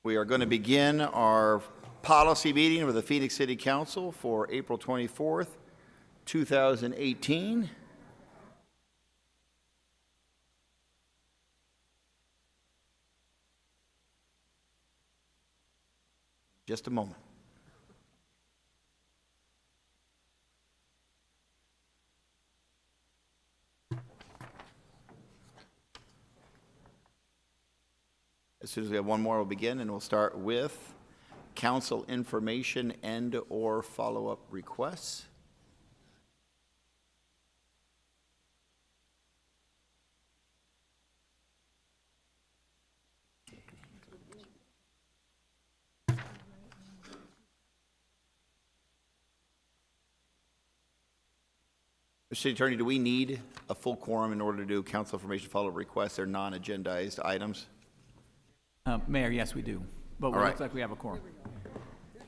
We are going to begin our policy meeting with the Phoenix City Council for April 24th, 2018. Just a moment. As soon as we have one more, we'll begin, and we'll start with council information and/or follow-up requests. Mr. City Attorney, do we need a full quorum in order to do council information follow-up requests or non-agendized items? Mayor, yes, we do. But it looks like we have a quorum.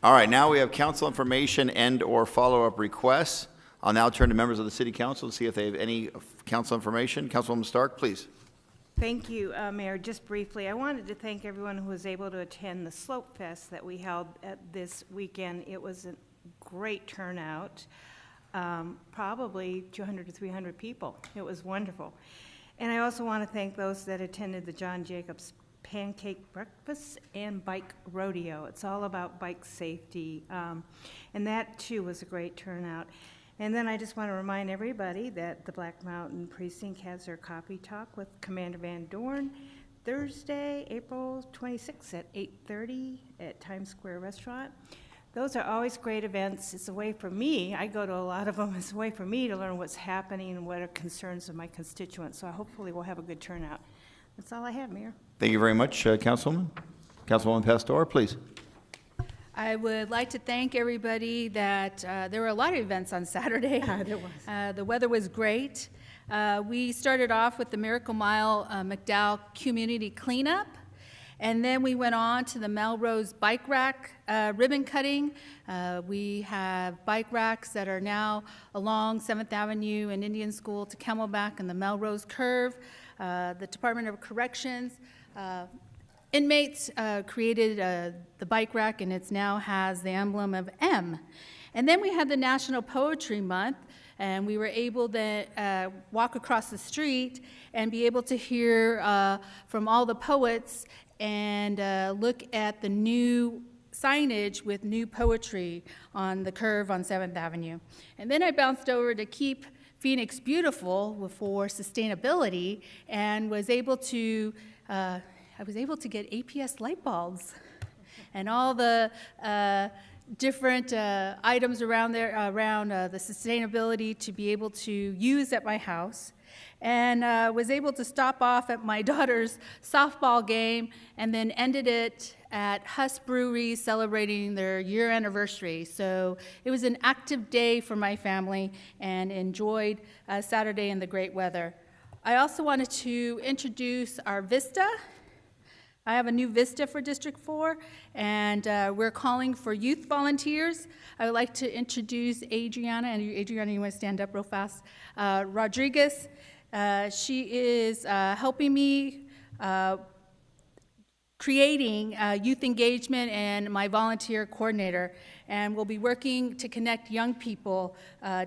All right, now we have council information and/or follow-up requests. I'll now turn to members of the City Council to see if they have any council information. Councilwoman Stark, please. Thank you, Mayor. Just briefly, I wanted to thank everyone who was able to attend the Slope Fest that we held this weekend. It was a great turnout, probably 200 to 300 people. It was wonderful. And I also want to thank those that attended the John Jacobs Pancake Breakfast and Bike Rodeo. It's all about bike safety, and that too was a great turnout. And then I just want to remind everybody that the Black Mountain Precinct has their coffee talk with Commander Van Dorn Thursday, April 26th at 8:30 at Times Square Restaurant. Those are always great events. It's a way for me, I go to a lot of them, it's a way for me to learn what's happening and what are concerns of my constituents. So hopefully we'll have a good turnout. That's all I have, Mayor. Thank you very much, Councilwoman. Councilwoman Pastor, please. I would like to thank everybody that there were a lot of events on Saturday. There was. The weather was great. We started off with the Miracle Mile McDowell Community Cleanup, and then we went on to the Melrose Bike Rack ribbon cutting. We have bike racks that are now along 7th Avenue and Indian School to Camelback and the Melrose Curve. The Department of Corrections inmates created the bike rack, and it now has the emblem of M. And then we had the National Poetry Month, and we were able to walk across the street and be able to hear from all the poets and look at the new signage with new poetry on the curve on 7th Avenue. And then I bounced over to Keep Phoenix Beautiful for sustainability, and was able to get APS light bulbs and all the different items around there around the sustainability to be able to use at my house, and was able to stop off at my daughter's softball game, and then ended it at Huss Brewery celebrating their year anniversary. So it was an active day for my family, and enjoyed Saturday in the great weather. I also wanted to introduce our Vista. I have a new Vista for District 4, and we're calling for youth volunteers. I would like to introduce Adriana, and Adriana, you want to stand up real fast? Rodriguez. She is helping me creating youth engagement and my volunteer coordinator, and we'll be working to connect young people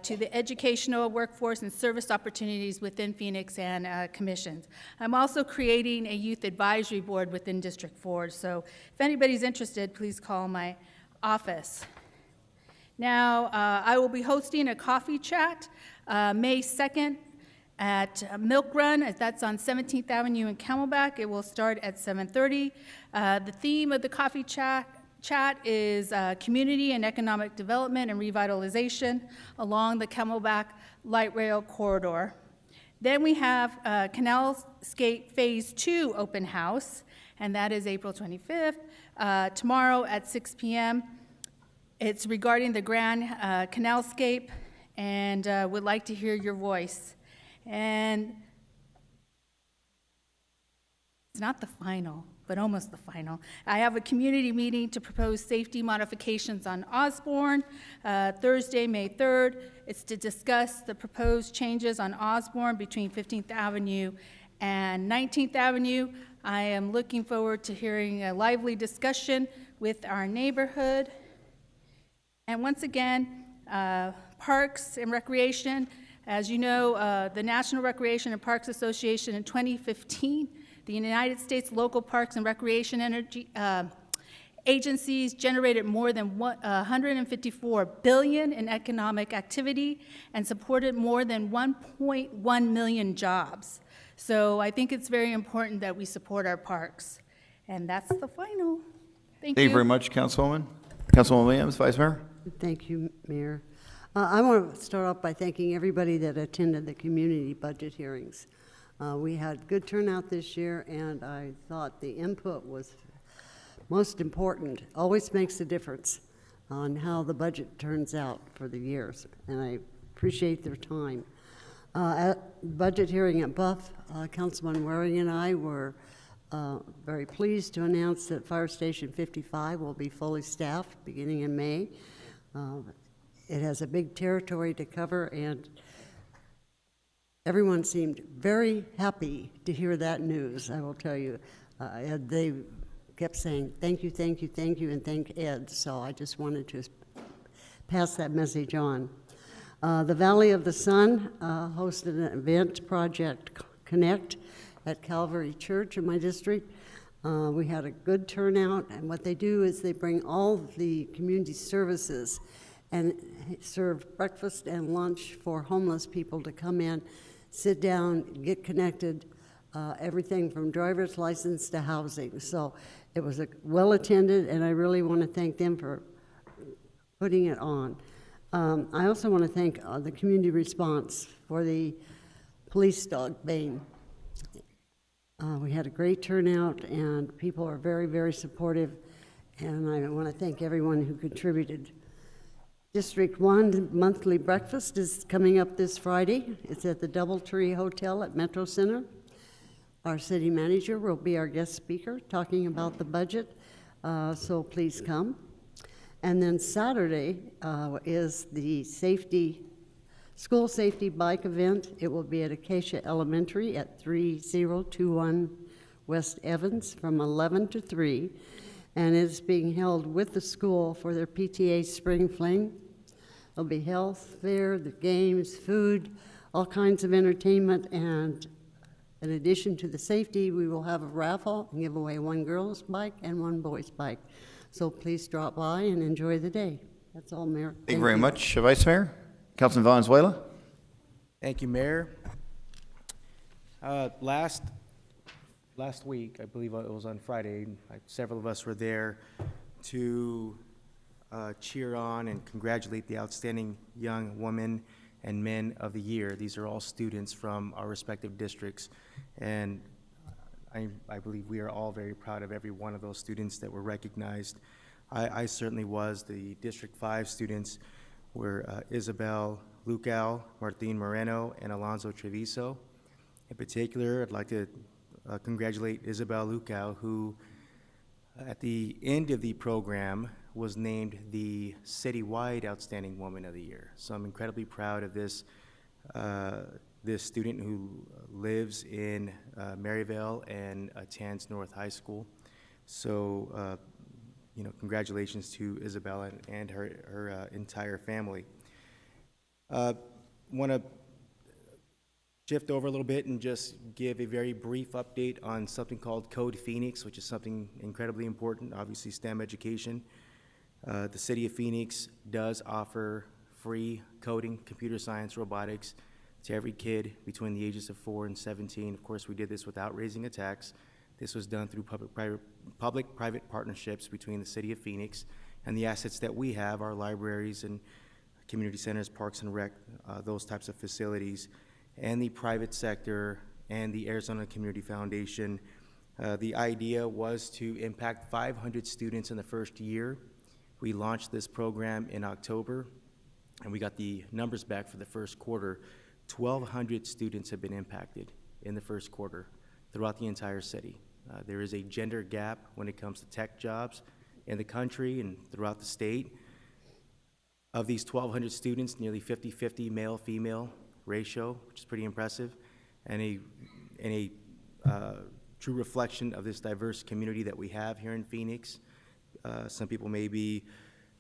to the educational, workforce, and service opportunities within Phoenix and commissions. I'm also creating a youth advisory board within District 4, so if anybody's interested, please call my office. Now, I will be hosting a coffee chat May 2nd at Milk Run. That's on 17th Avenue in Camelback. It will start at 7:30. The theme of the coffee chat is community and economic development and revitalization along the Camelback Light Rail Corridor. Then we have Canalscape Phase 2 open house, and that is April 25th, tomorrow at 6 p.m. It's regarding the Grand Canalscape, and would like to hear your voice. And it's not the final, but almost the final. I have a community meeting to propose safety modifications on Osborne, Thursday, May 3rd. It's to discuss the proposed changes on Osborne between 15th Avenue and 19th Avenue. I am looking forward to hearing a lively discussion with our neighborhood. And once again, Parks and Recreation, as you know, the National Recreation and Parks Association in 2015, the United States Local Parks and Recreation agencies generated more than $154 billion in economic activity and supported more than 1.1 million jobs. So I think it's very important that we support our parks. And that's the final. Thank you. Thank you very much, Councilwoman. Councilwoman Williams, Vice Mayor. Thank you, Mayor. I want to start off by thanking everybody that attended the community budget hearings. We had good turnout this year, and I thought the input was most important. Always makes a difference on how the budget turns out for the years, and I appreciate their time. At budget hearing at Buff, Councilman Waring and I were very pleased to announce that Fire Station 55 will be fully staffed beginning in May. It has a big territory to cover, and everyone seemed very happy to hear that news, I will tell you. They kept saying, thank you, thank you, thank you, and thank Ed, so I just wanted to pass that message on. The Valley of the Sun hosted an event, Project Connect, at Calvary Church in my district. We had a good turnout, and what they do is they bring all the community services and serve breakfast and lunch for homeless people to come in, sit down, get connected, everything from driver's license to housing. So it was well attended, and I really want to thank them for putting it on. I also want to thank the community response for the police dog bane. We had a great turnout, and people are very, very supportive, and I want to thank everyone who contributed. District 1 monthly breakfast is coming up this Friday. It's at the Doubletree Hotel at Metro Center. Our city manager will be our guest speaker talking about the budget, so please come. And then Saturday is the school safety bike event. It will be at Acacia Elementary at 3021 West Evans from 11 to 3. And it's being held with the school for their PTA Spring Fling. There'll be health fair, the games, food, all kinds of entertainment, and in addition to the safety, we will have a raffle and give away one girl's bike and one boy's bike. So please drop by and enjoy the day. That's all, Mayor. Thank you very much, Vice Mayor. Councilman Valenzuela. Thank you, Mayor. Last week, I believe it was on Friday, several of us were there to cheer on and congratulate the outstanding young women and men of the year. These are all students from our respective districts, and I believe we are all very proud of every one of those students that were recognized. I certainly was. The District 5 students were Isabel Lucal, Martin Moreno, and Alonso Treviso. In particular, I'd like to congratulate Isabel Lucal, who at the end of the program was named the citywide Outstanding Woman of the Year. So I'm incredibly proud of this student who lives in Maryvale and attends North High School. So, congratulations to Isabella and her entire family. Want to shift over a little bit and just give a very brief update on something called Code Phoenix, which is something incredibly important, obviously STEM education. The City of Phoenix does offer free coding, computer science, robotics to every kid between the ages of 4 and 17. Of course, we did this without raising a tax. This was done through public-private partnerships between the City of Phoenix and the assets that we have, our libraries and community centers, parks and rec, those types of facilities, and the private sector and the Arizona Community Foundation. The idea was to impact 500 students in the first year. We launched this program in October, and we got the numbers back for the first quarter. 1,200 students have been impacted in the first quarter throughout the entire city. There is a gender gap when it comes to tech jobs in the country and throughout the state. Of these 1,200 students, nearly 50-50 male-female ratio, which is pretty impressive, and a true reflection of this diverse community that we have here in Phoenix. Some people may be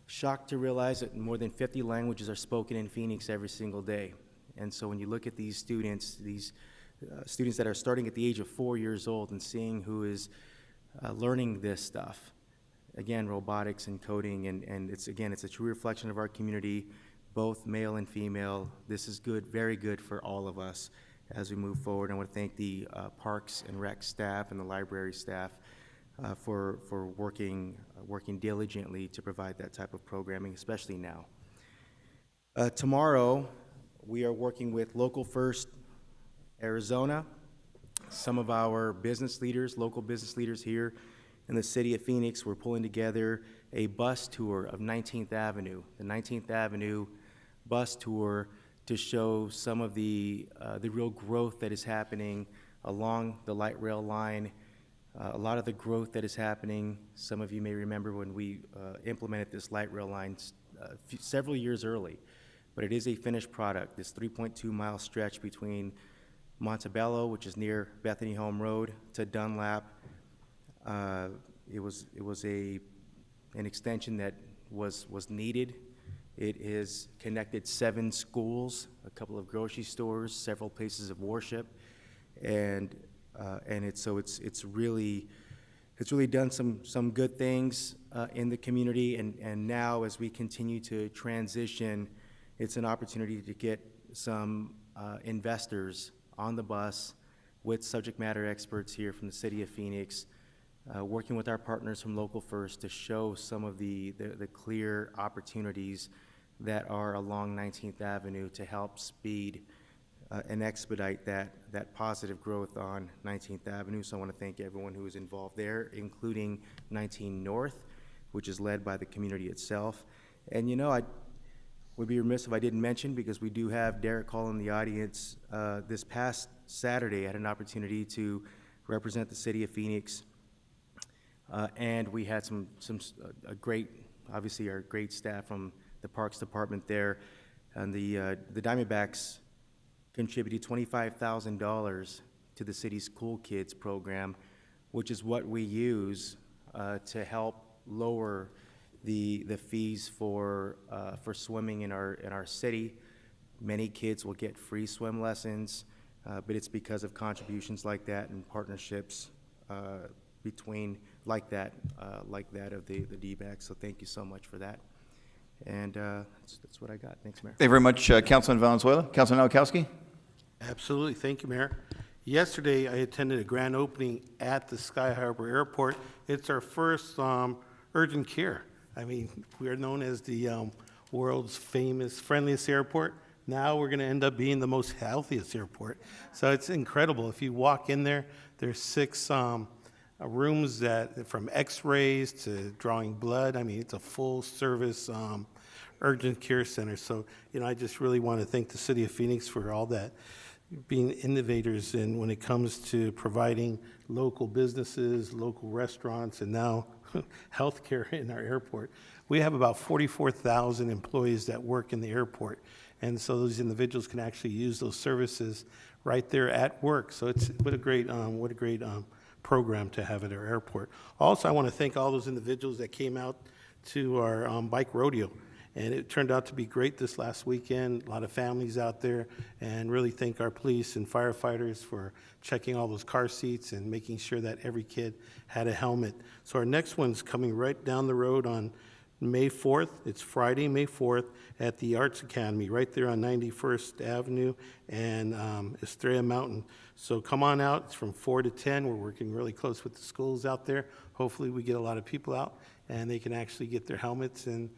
shocked to realize that more than 50 languages are spoken in Phoenix every single day. And so when you look at these students that are starting at the age of 4 years old and seeing who is learning this stuff, again, robotics and coding, and it's a true reflection of our community, both male and female. This is good, very good for all of us as we move forward. I want to thank the Parks and Rec staff and the library staff for working diligently to provide that type of programming, especially now. Tomorrow, we are working with Local First Arizona, some of our business leaders, local business leaders here in the city of Phoenix. We're pulling together a bus tour of 19th Avenue, the 19th Avenue bus tour, to show some of the real growth that is happening along the light rail line. A lot of the growth that is happening, some of you may remember when we implemented this light rail line several years early, but it is a finished product. This 3.2-mile stretch between Montebello, which is near Bethany Home Road, to Dunlap. It was an extension that was needed. It has connected 7 schools, a couple of grocery stores, several places of worship, and it's really done some good things in the community. And now, as we continue to transition, it's an opportunity to get some investors on the bus with subject matter experts here from the city of Phoenix, working with our partners from Local First to show some of the clear opportunities that are along 19th Avenue to help speed and expedite that positive growth on 19th Avenue. So I want to thank everyone who is involved there, including 19 North, which is led by the community itself. And I would be remiss if I didn't mention, because we do have Derek Hall in the audience, this past Saturday I had an opportunity to represent the city of Phoenix, and we had a great, obviously our great staff from the Parks Department there, and the Diamondbacks contributed $25,000 to the city's Cool Kids program, which is what we use to help lower the fees for swimming in our city. Many kids will get free swim lessons, but it's because of contributions like that and partnerships between like that of the D-backs. So thank you so much for that. And that's what I got. Thanks, Mayor. Thank you very much, Councilman Valenzuela. Councilman Nowakowski? Absolutely. Thank you, Mayor. Yesterday, I attended a grand opening at the Sky Harbor Airport. It's our first urgent care. I mean, we are known as the world's famous, friendliest airport. Now we're going to end up being the most healthiest airport. So it's incredible. If you walk in there, there's 6 rooms that, from x-rays to drawing blood. I mean, it's a full-service urgent care center. So, I just really want to thank the city of Phoenix for all that, being innovators in when it comes to providing local businesses, local restaurants, and now healthcare in our airport. We have about 44,000 employees that work in the airport, and so those individuals can actually use those services right there at work. So it's what a great program to have at our airport. Also, I want to thank all those individuals that came out to our bike rodeo. And it turned out to be great this last weekend. A lot of families out there, and really thank our police and firefighters for checking all those car seats and making sure that every kid had a helmet. So our next one's coming right down the road on May 4th. It's Friday, May 4th, at the Arts Academy, right there on 91st Avenue and Estrella Mountain. So come on out. It's from 4 to 10. We're working really close with the schools out there. Hopefully we get a lot of people out, and they can actually get their helmets. And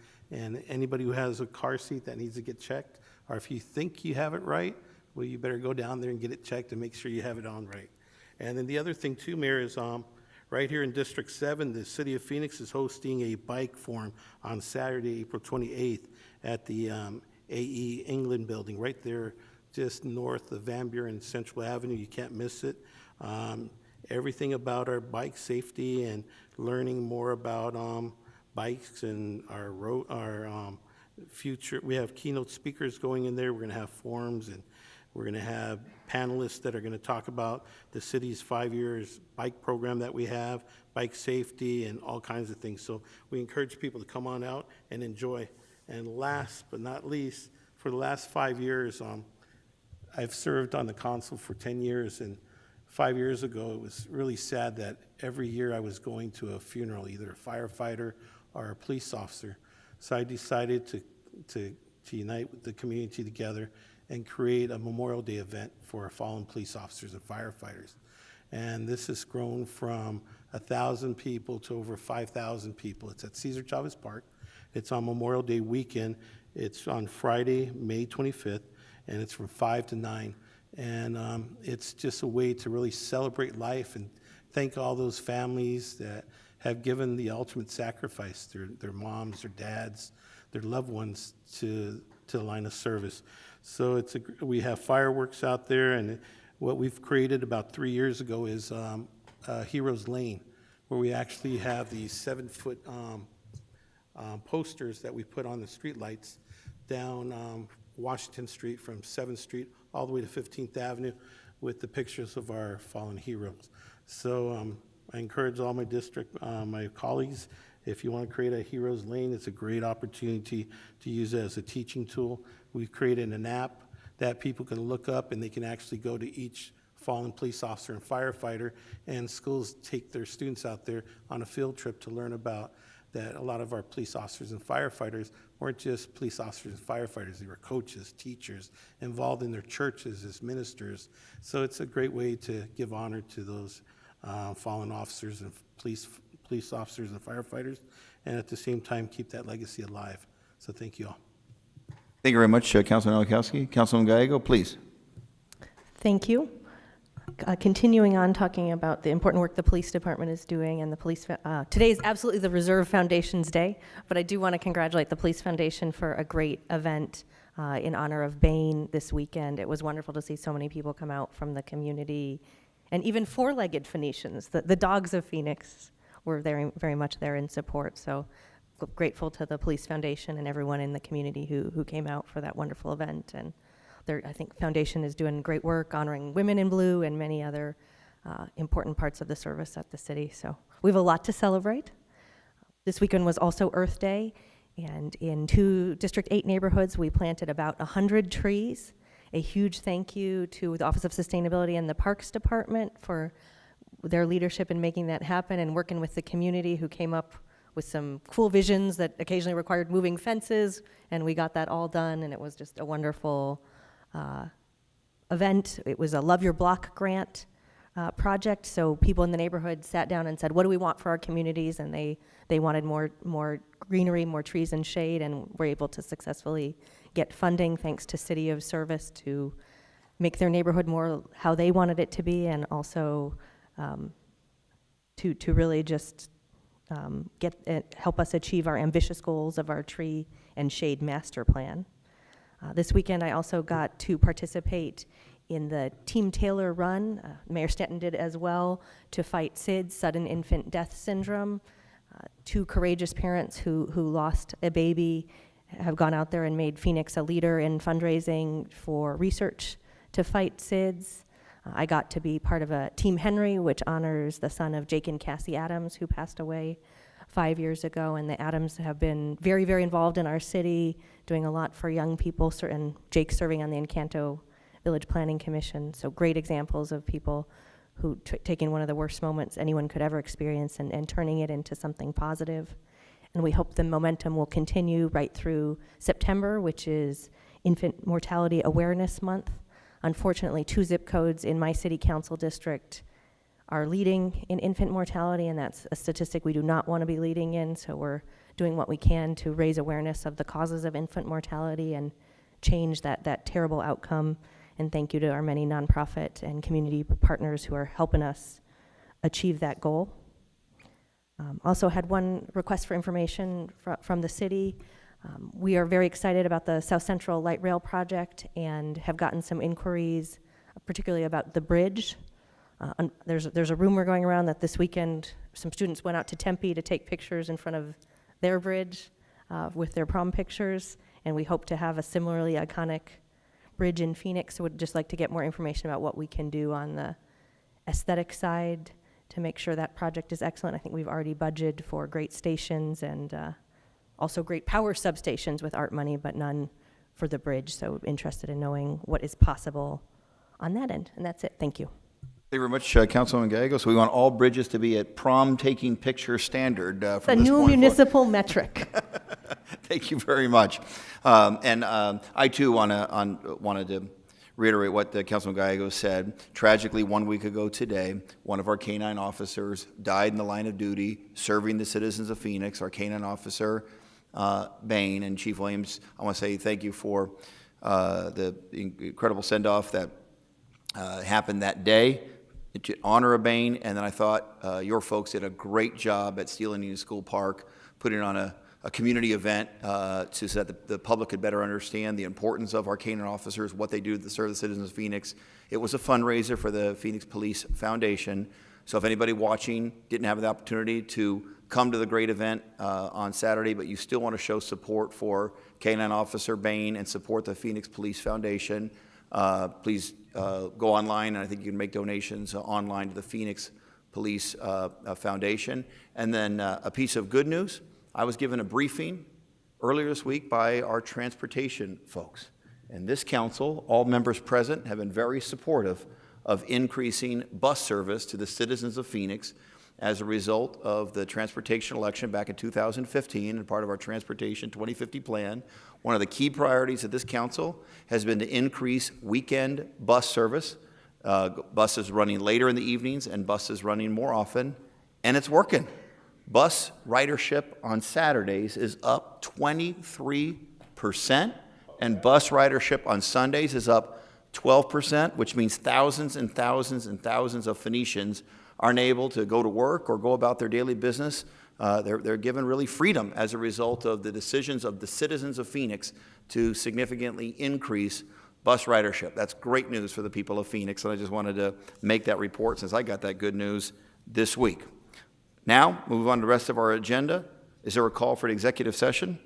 anybody who has a car seat that needs to get checked, or if you think you have it right, well, you better go down there and get it checked and make sure you have it on right. And then the other thing too, Mayor, is right here in District 7, the City of Phoenix is hosting a bike forum on Saturday, April 28th at the AE England building, right there just north of Van Buren Central Avenue. You can't miss it. Everything about our bike safety and learning more about bikes and our future. We have keynote speakers going in there. We're going to have forums, and We're going to have panelists that are going to talk about the city's 5 years bike program that we have, bike safety, and all kinds of things. So we encourage people to come on out and enjoy. And last but not least, for the last 5 years, I've served on the council for 10 years, and 5 years ago, it was really sad that every year I was going to a funeral, either a firefighter or a police officer. So I decided to unite the community together and create a Memorial Day event for fallen police officers and firefighters. And this has grown from 1,000 people to over 5,000 people. It's at Cesar Chavez Park. It's on Memorial Day weekend. It's on Friday, May 25th, and it's from 5 to 9. And it's just a way to really celebrate life and thank all those families that have given the ultimate sacrifice, their moms, their dads, their loved ones to the line of service. So we have fireworks out there, and what we've created about 3 years ago is Heroes Lane, where we actually have these 7-foot posters that we put on the streetlights down Washington Street from 7th Street all the way to 15th Avenue with the pictures of our fallen heroes. So I encourage all my district, my colleagues, if you want to create a Heroes Lane, it's a great opportunity to use it as a teaching tool. We've created an app that people can look up, and they can actually go to each fallen police officer and firefighter, and schools take their students out there on a field trip to learn about that. A lot of our police officers and firefighters weren't just police officers and firefighters, they were coaches, teachers, involved in their churches as ministers. So it's a great way to give honor to those fallen officers and police officers and firefighters, and at the same time keep that legacy alive. So thank you all. Thank you very much, Councilman Nowakowski. Councilman Gallego, please. Thank you. Continuing on talking about the important work the police department is doing, and the police, today is absolutely the Reserve Foundation's day, but I do want to congratulate the Police Foundation for a great event in honor of Bain this weekend. It was wonderful to see so many people come out from the community, and even four-legged Phoenicians, the dogs of Phoenix, were very, very much there in support. So grateful to the Police Foundation and everyone in the community who came out for that wonderful event. And I think Foundation is doing great work honoring women in blue and many other important parts of the service at the city. So we have a lot to celebrate. This weekend was also Earth Day, and in 2 District 8 neighborhoods, we planted about 100 trees. A huge thank you to the Office of Sustainability and the Parks Department for their leadership in making that happen, and working with the community who came up with some cool visions that occasionally required moving fences, and we got that all done, and it was just a wonderful event. It was a Love Your Block grant project, so people in the neighborhood sat down and said, what do we want for our communities? And they wanted more greenery, more trees and shade, and were able to successfully get funding thanks to City of Service to make their neighborhood more how they wanted it to be, and also to really just help us achieve our ambitious goals of our tree and shade master plan. This weekend, I also got to participate in the Team Taylor Run. Mayor Stanton did as well, to fight SIDS, sudden infant death syndrome. 2 courageous parents who lost a baby have gone out there and made Phoenix a leader in fundraising for research to fight SIDS. I got to be part of a Team Henry, which honors the son of Jake and Cassie Adams, who passed away 5 years ago. And the Adams have been very, very involved in our city, doing a lot for young people, and Jake serving on the Encanto Village Planning Commission. So great examples of people who taking one of the worst moments anyone could ever experience and turning it into something positive. And we hope the momentum will continue right through September, which is Infant Mortality Awareness Month. Unfortunately, 2 zip codes in my city council district are leading in infant mortality, and that's a statistic we do not want to be leading in, so we're doing what we can to raise awareness of the causes of infant mortality and change that terrible outcome. And thank you to our many nonprofit and community partners who are helping us achieve that goal. Also had one request for information from the city. We are very excited about the South Central Light Rail project and have gotten some inquiries, particularly about the bridge. There's a rumor going around that this weekend some students went out to Tempe to take pictures in front of their bridge with their prom pictures, and we hope to have a similarly iconic bridge in Phoenix. So would just like to get more information about what we can do on the aesthetic side to make sure that project is excellent. I think we've already budgeted for great stations and also great power substations with art money, but none for the bridge. So interested in knowing what is possible on that end. And that's it. Thank you. Thank you very much, Councilwoman Gallego. So we want all bridges to be at prom-taking picture standard The from this new point forward. municipal metric. Thank you very much. I too wanted to reiterate what Councilman Gallego said. Tragically, 1 week ago today, one of our K-9 officers died in the line of duty serving the citizens of Phoenix. Our K-9 officer, Bain, and Chief Williams, I want to say thank you for the incredible send-off that happened that day to honor a Bain. And then I thought your folks did a great job at Steel Indian School Park, putting on a community event so that the public could better understand the importance of our K-9 officers, what they do to serve the citizens of Phoenix. It was a fundraiser for the Phoenix Police Foundation. So if anybody watching didn't have the opportunity to come to the great event on Saturday, but you still want to show support for K-9 Officer Bain and support the Phoenix Police Foundation, please go online, and I think you can make donations online to the Phoenix Police Foundation. And then a piece of good news. I was given a briefing earlier this week by our transportation folks. And this council, all members present, have been very supportive of increasing bus service to the citizens of Phoenix as a result of the transportation election back in 2015 and part of our Transportation 2050 plan. One of the key priorities of this council has been to increase weekend bus service, buses running later in the evenings and buses running more often, and it's working. Bus ridership on Saturdays is up 23%, and bus ridership on Sundays is up 12%, which means thousands and thousands and thousands of Phoenicians aren't able to go to work or go about their daily business. They're given really freedom as a result of the decisions of the citizens of Phoenix to significantly increase bus ridership. That's great news for the people of Phoenix, and I just wanted to make that report since I got that good news this week. Now, move on to the rest of our agenda. Is there a call for an executive session?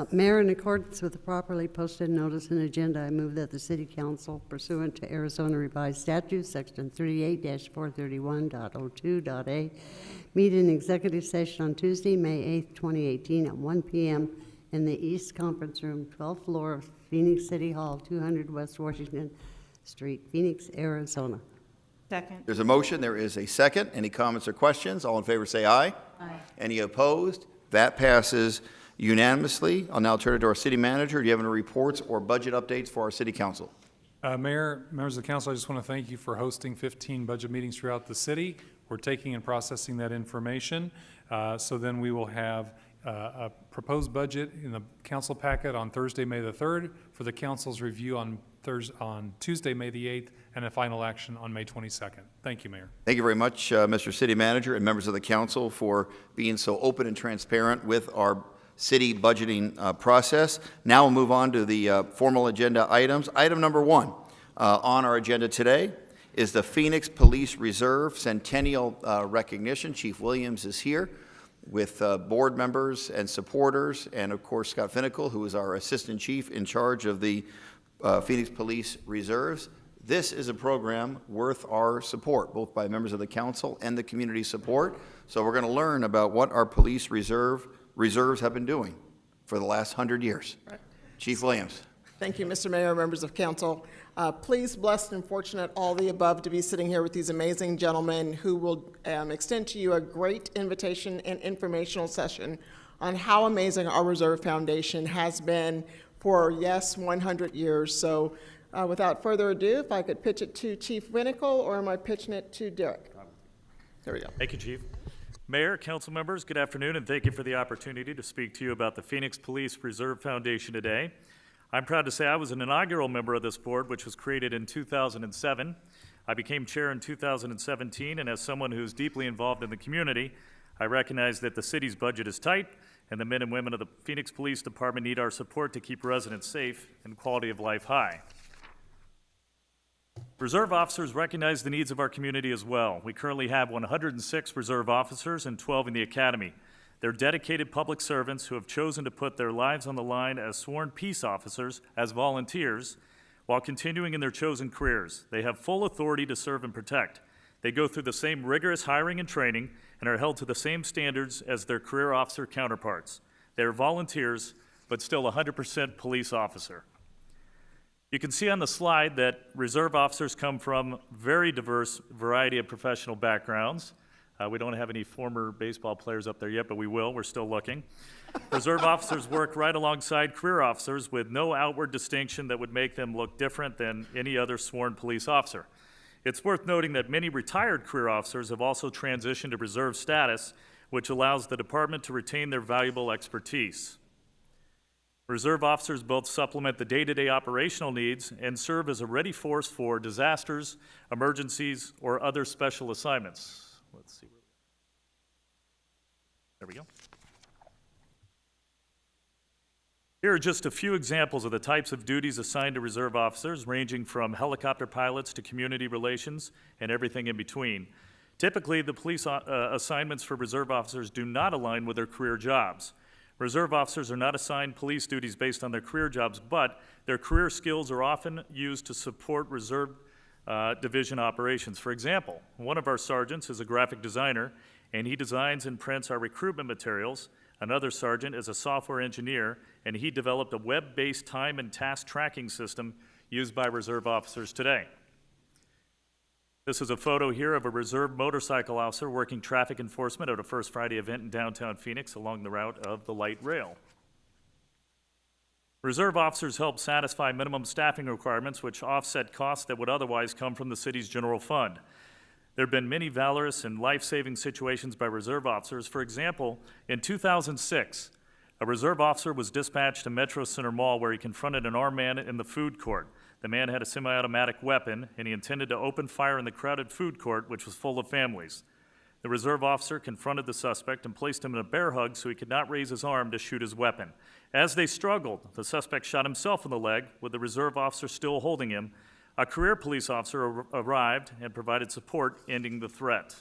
Mayor, in accordance with the properly posted notice and agenda, I move that the City Council, pursuant to Arizona Revised Statute, Section 38-431.02.a, meet in executive session on Tuesday, May 8th, 2018, at 1 p.m. in the East Conference Room, 12th floor of Phoenix City Hall, 200 West Washington Street, Phoenix, Arizona. Second. There's a motion. There is a second. Any comments or questions? All in favor say aye. Aye. Any opposed? That passes unanimously. I'll now turn it to our city manager. Do you have any reports or budget updates for our city council? Mayor, members of the council, I just want to thank you for hosting 15 budget meetings throughout the city. We're taking and processing that information. So then we will have a proposed budget in the council packet on Thursday, May the 3rd, for the council's review on Tuesday, May the 8th, and a final action on May 22nd. Thank you, Mayor. Thank you very much, Mr. City Manager and members of the council, for being so open and transparent with our city budgeting process. Now we'll move on to the formal agenda items. Item number 1 on our agenda today is the Phoenix Police Reserve Centennial recognition. Chief Williams is here with board members and supporters, and of course Scott Finnicle, who is our assistant chief in charge of the Phoenix Police Reserves. This is a program worth our support, both by members of the council and the community support. So we're going to learn about what our police reserves have been doing for the last 100 years. Right. Chief Williams. Thank you, Mr. Mayor, members of council. Pleased, blessed, and fortunate, all the above, to be sitting here with these amazing gentlemen who will extend to you a great invitation and informational session on how amazing our Reserve Foundation has been for, yes, 100 years. So without further ado, if I could pitch it to Chief Winnicle, or am I pitching it to Derek? There we go. Thank you, Chief. Mayor, council members, good afternoon, and thank you for the opportunity to speak to you about the Phoenix Police Reserve Foundation today. I'm proud to say I was an inaugural member of this board, which was created in 2007. I became chair in 2017, and as someone who's deeply involved in the community, I recognize that the city's budget is tight, and the men and women of the Phoenix Police Department need our support to keep residents safe and quality of life high. Reserve officers recognize the needs of our community as well. We currently have 106 reserve officers and 12 in the academy. They're dedicated public servants who have chosen to put their lives on the line as sworn peace officers, as volunteers, while continuing in their chosen careers. They have full authority to serve and protect. They go through the same rigorous hiring and training and are held to the same standards as their career officer counterparts. They are volunteers, but still 100% police officer. You can see on the slide that reserve officers come from very diverse variety of professional backgrounds. We don't have any former baseball players up there yet, but we will. We're still looking. Reserve officers work right alongside career officers with no outward distinction that would make them look different than any other sworn police officer. It's worth noting that many retired career officers have also transitioned to reserve status, which allows the department to retain their valuable expertise. Reserve officers both supplement the day-to-day operational needs and serve as a ready force for disasters, emergencies, or other special assignments. Let's see. There we go. Here are just a few examples of the types of duties assigned to reserve officers, ranging from helicopter pilots to community relations and everything in between. Typically, the police assignments for reserve officers do not align with their career jobs. Reserve officers are not assigned police duties based on their career jobs, but their career skills are often used to support reserve division operations. For example, one of our sergeants is a graphic designer, and he designs and prints our recruitment materials. Another sergeant is a software engineer, and he developed a web-based time and task tracking system used by reserve officers today. This is a photo here of a reserve motorcycle officer working traffic enforcement at a First Friday event in downtown Phoenix along the route of the light rail. Reserve officers help satisfy minimum staffing requirements, which offset costs that would otherwise come from the city's general fund. There have been many valorous and life-saving situations by reserve officers. For example, in 2006, a reserve officer was dispatched to Metro Center Mall where he confronted an armed man in the food court. The man had a semi-automatic weapon, and he intended to open fire in the crowded food court, which was full of families. The reserve officer confronted the suspect and placed him in a bear hug so he could not raise his arm to shoot his weapon. As they struggled, the suspect shot himself in the leg, with the reserve officer still holding him. A career police officer arrived and provided support, ending the threat.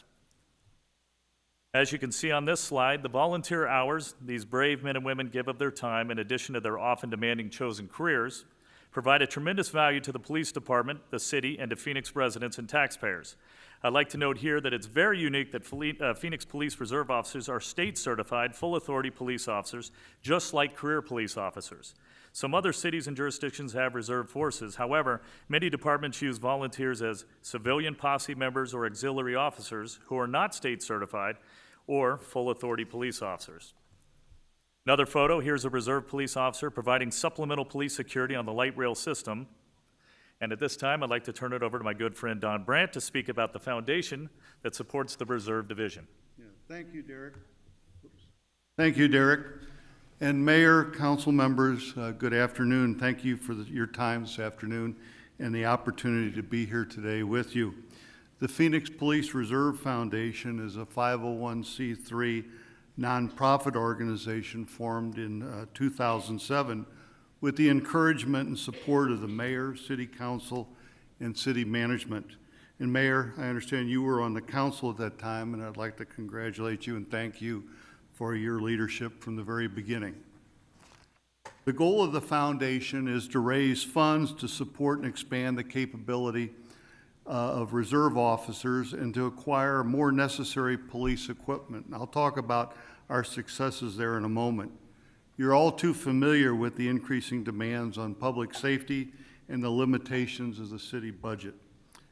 As you can see on this slide, the volunteer hours these brave men and women give of their time, in addition to their often demanding chosen careers, provide a tremendous value to the police department, the city, and to Phoenix residents and taxpayers. I'd like to note here that it's very unique that Phoenix Police Reserve officers are state-certified, full-authority police officers, just like career police officers. Some other cities and jurisdictions have reserve forces. However, many departments use volunteers as civilian posse members or auxiliary officers who are not state-certified or full-authority police officers. Another photo, here's a reserve police officer providing supplemental police security on the light rail system. And at this time, I'd like to turn it over to my good friend Don Brandt to speak about the foundation that supports the Reserve Division. Yeah, thank you, Derek. Thank you, Derek. And Mayor, council members, good afternoon. Thank you for your time this afternoon and the opportunity to be here today with you. The Phoenix Police Reserve Foundation is a 501c3 nonprofit organization formed in 2007 with the encouragement and support of the mayor, city council, and city management. And Mayor, I understand you were on the council at that time, and I'd like to congratulate you and thank you for your leadership from the very beginning. The goal of the foundation is to raise funds to support and expand the capability of reserve officers and to acquire more necessary police equipment. And I'll talk about our successes there in a moment. You're all too familiar with the increasing demands on public safety and the limitations of the city budget.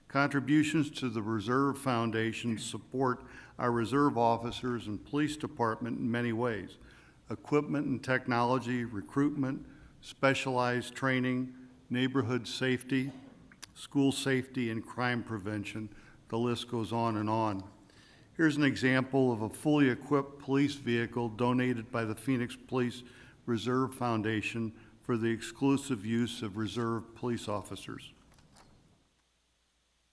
Contributions to the Reserve Foundation support our reserve officers and police department in many ways: equipment and technology, recruitment, specialized training, neighborhood safety, school safety, and crime prevention. The list goes on and on. Here's an example of a fully equipped police vehicle donated by the Phoenix Police Reserve Foundation for the exclusive use of reserve police officers.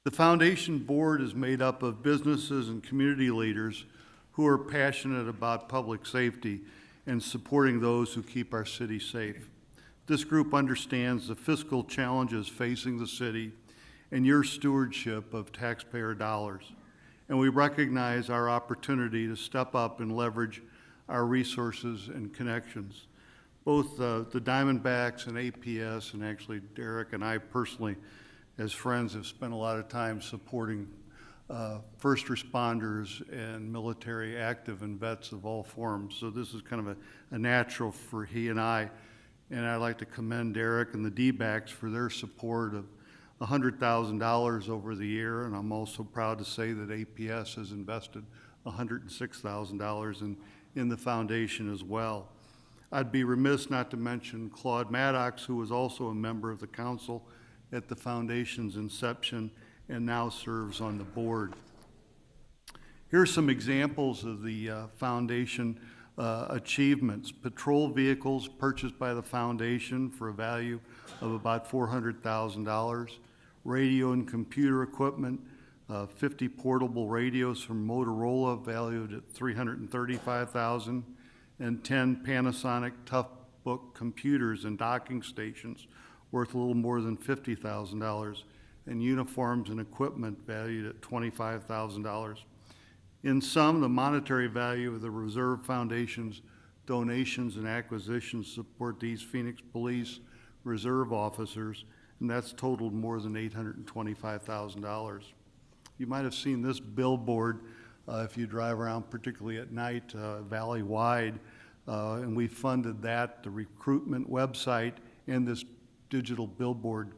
The foundation board is made up of businesses and community leaders who are passionate about public safety and supporting those who keep our city safe. This group understands the fiscal challenges facing the city and your stewardship of taxpayer dollars. And we recognize our opportunity to step up and leverage our resources and connections. both the Diamondbacks and APS, and actually Derek and I personally, as friends, have spent a lot of time supporting first responders and military active and vets of all forms. So this is kind of a natural for he and I. And I'd like to commend Derek and the D-backs for their support of $100,000 over the year. And I'm also proud to say that APS has invested $106,000 in the foundation as well. I'd be remiss not to mention Claude Maddox, who was also a member of the council at the foundation's inception and now serves on the board. Here are some examples of the foundation achievements. Patrol vehicles purchased by the foundation for a value of about $400,000. Radio and computer equipment, 50 portable radios from Motorola valued at $335,000, and 10 Panasonic Toughbook computers and docking stations worth a little more than $50,000, and uniforms and equipment valued at $25,000. In sum, the monetary value of the Reserve Foundation's donations and acquisitions support these Phoenix Police Reserve officers, and that's totaled more than $825,000. You might have seen this billboard if you drive around, particularly at night, valley-wide, and we funded that, the recruitment website, and this digital billboard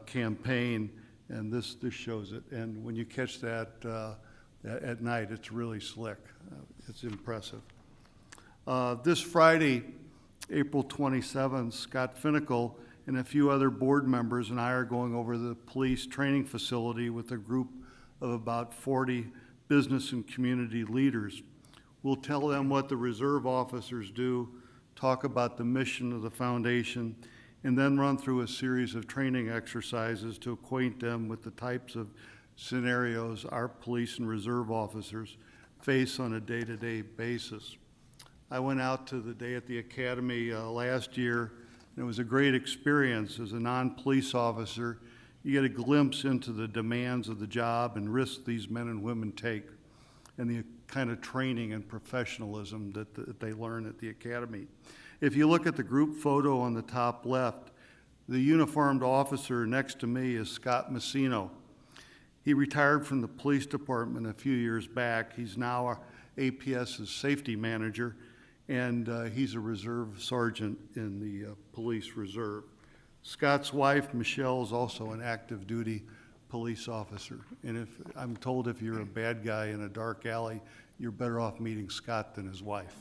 campaign, and this shows it. And when you catch that at night, it's really slick. It's impressive. This Friday, April 27th, Scott Finnicle and a few other board members and I are going over the police training facility with a group of about 40 business and community leaders. We'll tell them what the reserve officers do, talk about the mission of the foundation, and then run through a series of training exercises to acquaint them with the types of scenarios our police and reserve officers face on a day-to-day basis. I went out to the day at the academy last year, and it was a great experience. As a non-police officer, you get a glimpse into the demands of the job and risks these men and women take, and the kind of training and professionalism that they learn at the academy. If you look at the group photo on the top left, the uniformed officer next to me is Scott Messino. He retired from the police department a few years back. He's now our APS's safety manager, and he's a reserve sergeant in the police reserve. Scott's wife, Michelle, is also an active duty police officer. And I'm told if you're a bad guy in a dark alley, you're better off meeting Scott than his wife.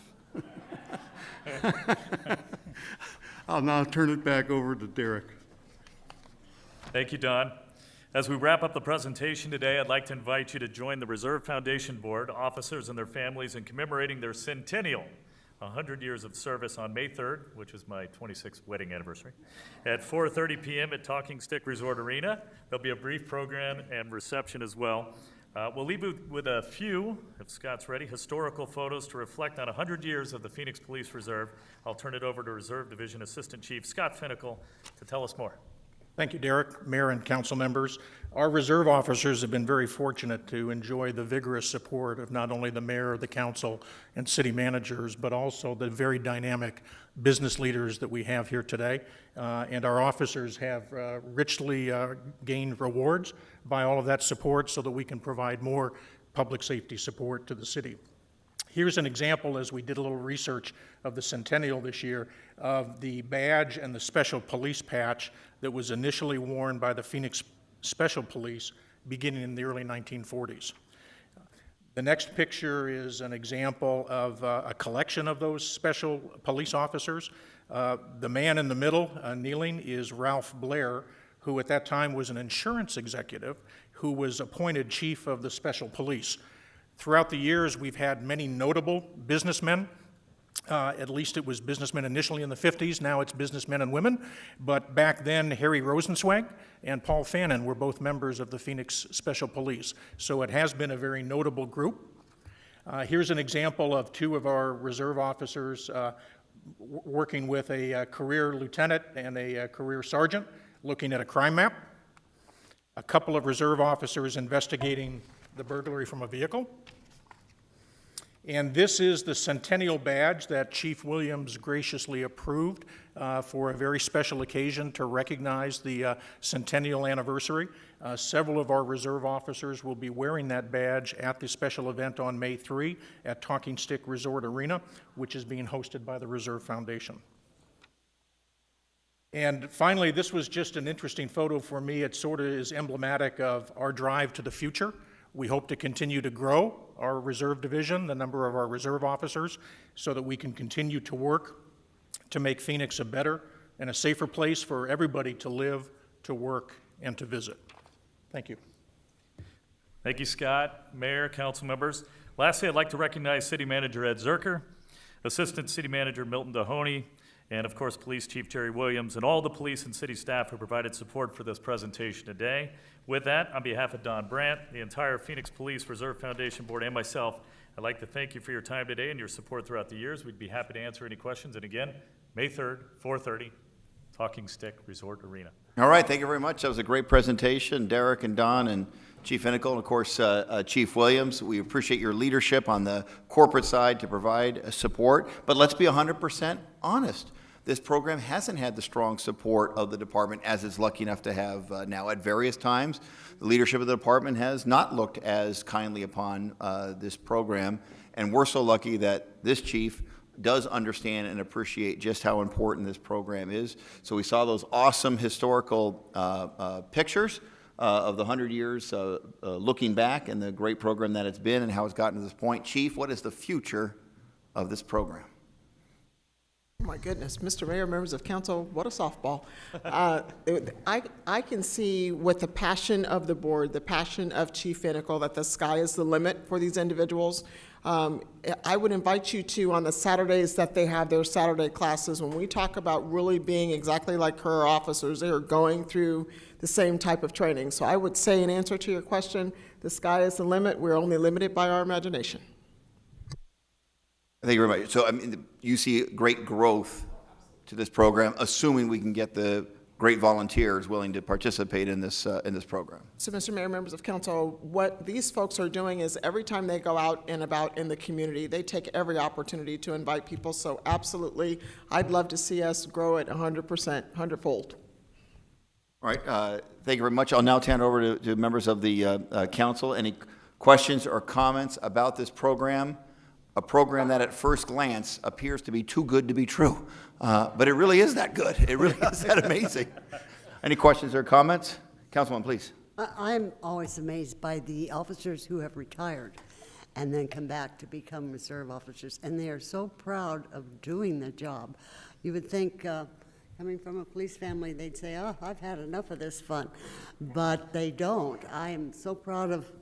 I'll now turn it back over to Derek. Thank you, Don. As we wrap up the presentation today, I'd like to invite you to join the Reserve Foundation Board, officers and their families in commemorating their centennial, 100 years of service on May 3rd, which is my 26th wedding anniversary, at 4:30 p.m. at Talking Stick Resort Arena. There'll be a brief program and reception as well. We'll leave you with a few, if Scott's ready, historical photos to reflect on 100 years of the Phoenix Police Reserve. I'll turn it over to Reserve Division Assistant Chief Scott Finnicle to tell us more. Thank you, Derek, Mayor and council members. Our reserve officers have been very fortunate to enjoy the vigorous support of not only the mayor, the council, and city managers, but also the very dynamic business leaders that we have here today. And our officers have richly gained rewards by all of that support so that we can provide more public safety support to the city. Here's an example, as we did a little research of the centennial this year, of the badge and the special police patch that was initially worn by the Phoenix Special Police beginning in the early 1940s. The next picture is an example of a collection of those special police officers. The man in the middle, kneeling, is Ralph Blair, who at that time was an insurance executive who was appointed chief of the Special Police. Throughout the years, we've had many notable businessmen. At least it was businessmen initially in the 50s, now it's businessmen and women. But back then, Harry Rosenzweig and Paul Fannin were both members of the Phoenix Special Police. So it has been a very notable group. Here's an example of two of our reserve officers working with a career lieutenant and a career sergeant, looking at a crime map. A couple of reserve officers investigating the burglary from a vehicle. And this is the Centennial Badge that Chief Williams graciously approved for a very special occasion to recognize the centennial anniversary. Several of our reserve officers will be wearing that badge at the special event on May 3 at Talking Stick Resort Arena, which is being hosted by the Reserve Foundation. And finally, this was just an interesting photo for me. It sort of is emblematic of our drive to the future. We hope to continue to grow our reserve division, the number of our reserve officers, so that we can continue to work to make Phoenix a better and a safer place for everybody to live, to work, and to visit. Thank you. Thank you, Scott, Mayor, council members. Lastly, I'd like to recognize City Manager Ed Zerker, Assistant City Manager Milton Dahoney, and of course, Police Chief Jerry Williams, and all the police and city staff who provided support for this presentation today. With that, on behalf of Don Brandt, the entire Phoenix Police Reserve Foundation Board, and myself, I'd like to thank you for your time today and your support throughout the years. We'd be happy to answer any questions. And again, May 3rd, 4:30, Talking Stick Resort Arena. All right, thank you very much. That was a great presentation, Derek and Don and Chief Inical, and of course, Chief Williams. We appreciate your leadership on the corporate side to provide support, but let's be 100% honest. This program hasn't had the strong support of the department as it's lucky enough to have now. At various times, the leadership of the department has not looked as kindly upon this program, and we're so lucky that this chief does understand and appreciate just how important this program is. So we saw those awesome historical pictures of the 100 years looking back and the great program that it's been and how it's gotten to this point. Chief, what is the future of this program? Oh my goodness, Mr. Mayor, members of council, what a softball. I can see with the passion of the board, the passion of Chief Inical, that the sky is the limit for these individuals. I would invite you to, on the Saturdays that they have their Saturday classes, when we talk about really being exactly like career officers, they are going through the same type of training. So I would say, in answer to your question, the sky is the limit. We're only limited by our imagination. Thank you very much. So, I mean, you see great growth to this program, assuming we can get the great volunteers willing to participate in this program. So, Mr. Mayor, members of council, what these folks are doing is every time they go out and about in the community, they take every opportunity to invite people. So, absolutely, I'd love to see us grow it 100%, 100-fold. All right. Thank you very much. I'll now turn it over to members of the council. Any questions or comments about this program? A program that at first glance appears to be too good to be true. But it really is that good. It really is that amazing. Any questions or comments? Councilman, please. I'm always amazed by the officers who have retired and then come back to become reserve officers, and they are so proud of doing the job. You would think, coming from a police family, they'd say, oh, I've had enough of this fun. But they don't. I am so proud of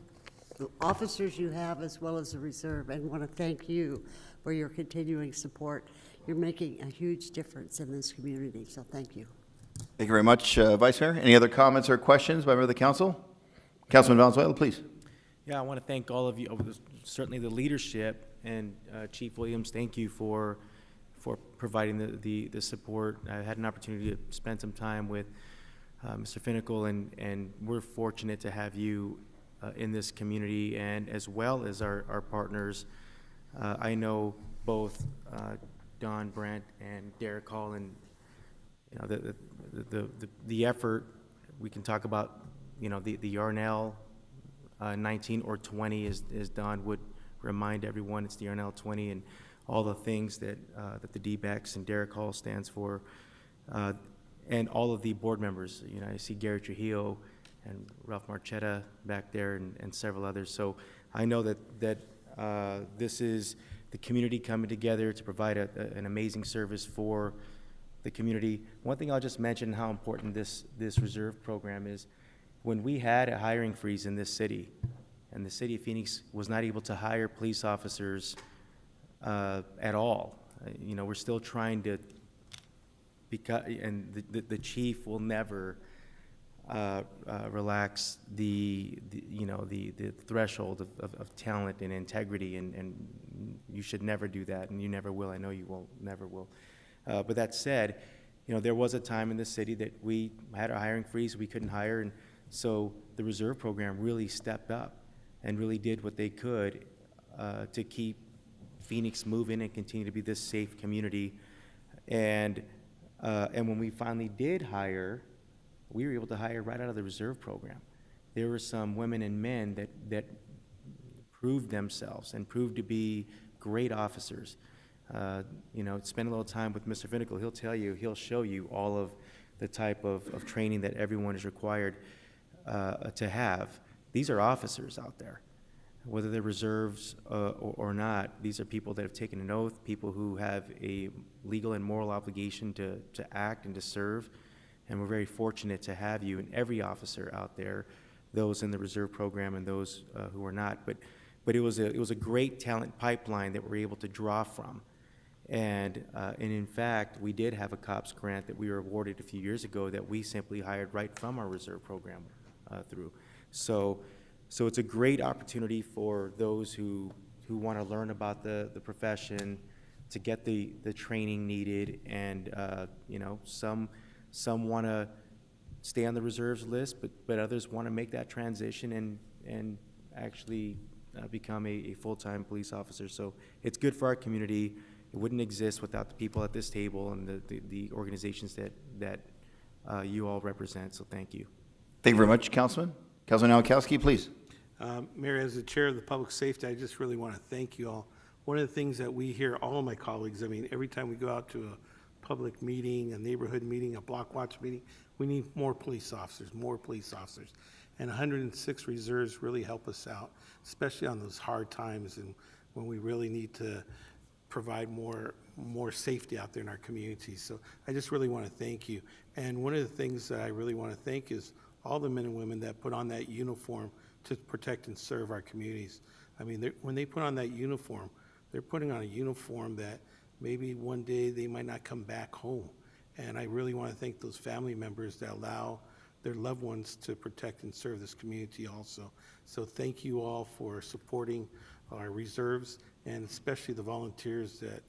the officers you have as well as the reserve, and want to thank you for your continuing support. You're making a huge difference in this community, so thank you. Thank you very much, Vice Mayor. Any other comments or questions by member of the council? Councilman Valenzuela, please. Yeah, I want to thank all of you, certainly the leadership, and Chief Williams, thank you for providing the support. I had an opportunity to spend some time with Mr. Finical, and we're fortunate to have you in this community, and as well as our partners. I know both Don Brandt and Derek Hall, and you know the effort. We can talk about the Yarnell 19 or 20, as Don would remind everyone. It's the Yarnell 20, and all the things that the D-backs and Derek Hall stands for, and all of the board members. I see Gary Trujillo and Ralph Marchetta back there, and several others. So I know that this is the community coming together to provide an amazing service for the community. One thing I'll just mention how important this reserve program is. When we had a hiring freeze in this city, and the city of Phoenix was not able to hire police officers at all, we're still trying to, and the chief will never relax the threshold of talent and integrity, and you should never do that, and you never will. I know you will, never will. But that said, there was a time in the city that we had a hiring freeze, we couldn't hire, and so the reserve program really stepped up and really did what they could to keep Phoenix move in and continue to be this safe community. And when we finally did hire, we were able to hire right out of the reserve program. There were some women and men that proved themselves and proved to be great officers. Spend a little time with Mr. Vinical. He'll show you all of the type of training that everyone is required to have. These are officers out there. Whether they're reserves or not, these are people that have taken an oath, people who have a legal and moral obligation to act and to serve. And we're very fortunate to have you and every officer out there, those in the reserve program and those who are not. But it was a great talent pipeline that we're able to draw from. And in fact, we did have a COPS grant that we were awarded a few years ago that we simply hired right from our reserve program through. So it's a great opportunity for those who want to learn about the profession, to get the training needed, and some want to stay on the reserves list, but others want to make that transition and actually become a full-time police officer. So it's good for our community. It wouldn't exist without the people at this table and the organizations that you all represent. So thank you. Thank you very much, Councilman. Councilman Nowakowski, please. Mayor, as the chair of the public safety, I just really want to thank you all. One of the things that we hear, all of my colleagues, every time we go out to a public meeting, a neighborhood meeting, a block watch meeting, we need more police officers. And 106 reserves really help us out, especially on those hard times and when we really need to provide more safety out there in our communities. So I just really want to thank you. And one of the things that I really want to thank is all the men and women that put on that uniform to protect and serve our communities. When they put on that uniform, they're putting on a uniform that maybe one day they might not come back home. And I really want to thank those family members that allow their loved ones to protect and serve this community also. So thank you all for supporting our reserves, and especially the volunteers that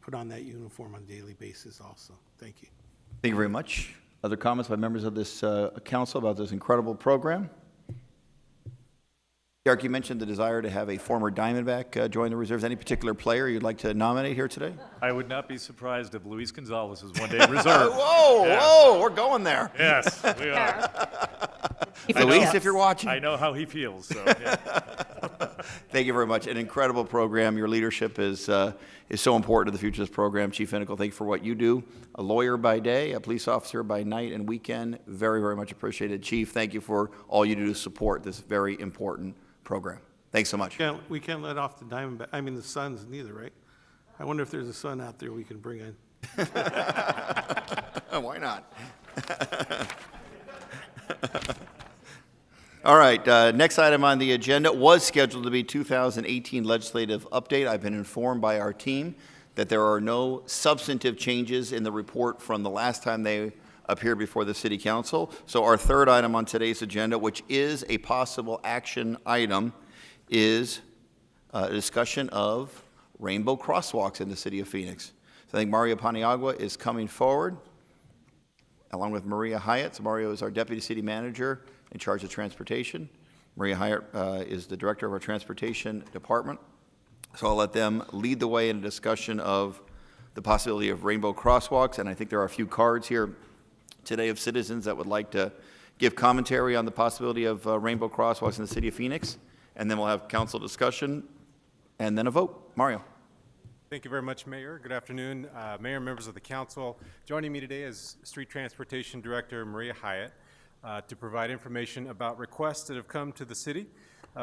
put on that uniform on a daily basis also. Thank you. Thank you very much. Other comments by members of this council about this incredible program? Derek, you mentioned the desire to have a former Diamondback join the reserves. Any particular player you'd like to nominate here today? I would not be surprised if Luis Gonzalez is one day in reserve. Whoa, we're going there. Yes, we are. Luis, if you're watching. I know how he feels, so yeah. Thank you very much. An incredible program. Your leadership is so important to the future of this program. Chief Vinical, thank you for what you do. A lawyer by day, a police officer by night and weekend. Very, very much appreciated. Chief, thank you for all you do to support this very important program. Thanks so much. We can't let off the Suns neither, right? I wonder if there's a Sun out there we can bring in. Why not? All right, next item on the agenda was scheduled to be 2018 legislative update. I've been informed by our team that there are no substantive changes in the report from the last time they appeared before the City Council. So our third item on today's agenda, which is a possible action item, is a discussion of rainbow crosswalks in the City of Phoenix. So I think Mario Paniagua is coming forward, along with Maria Hyatt. So Mario is our Deputy City Manager in charge of transportation. Maria Hyatt is the Director of our Transportation Department. So I'll let them lead the way in a discussion of the possibility of rainbow crosswalks. And I think there are a few cards here today of citizens that would like to give commentary on the possibility of rainbow crosswalks in the City of Phoenix. And then we'll have council discussion and then a vote. Mario. Thank you very much, Mayor. Good afternoon, Mayor, members of the council. Joining me today is Street Transportation Director Maria Hyatt to provide information about requests that have come to the city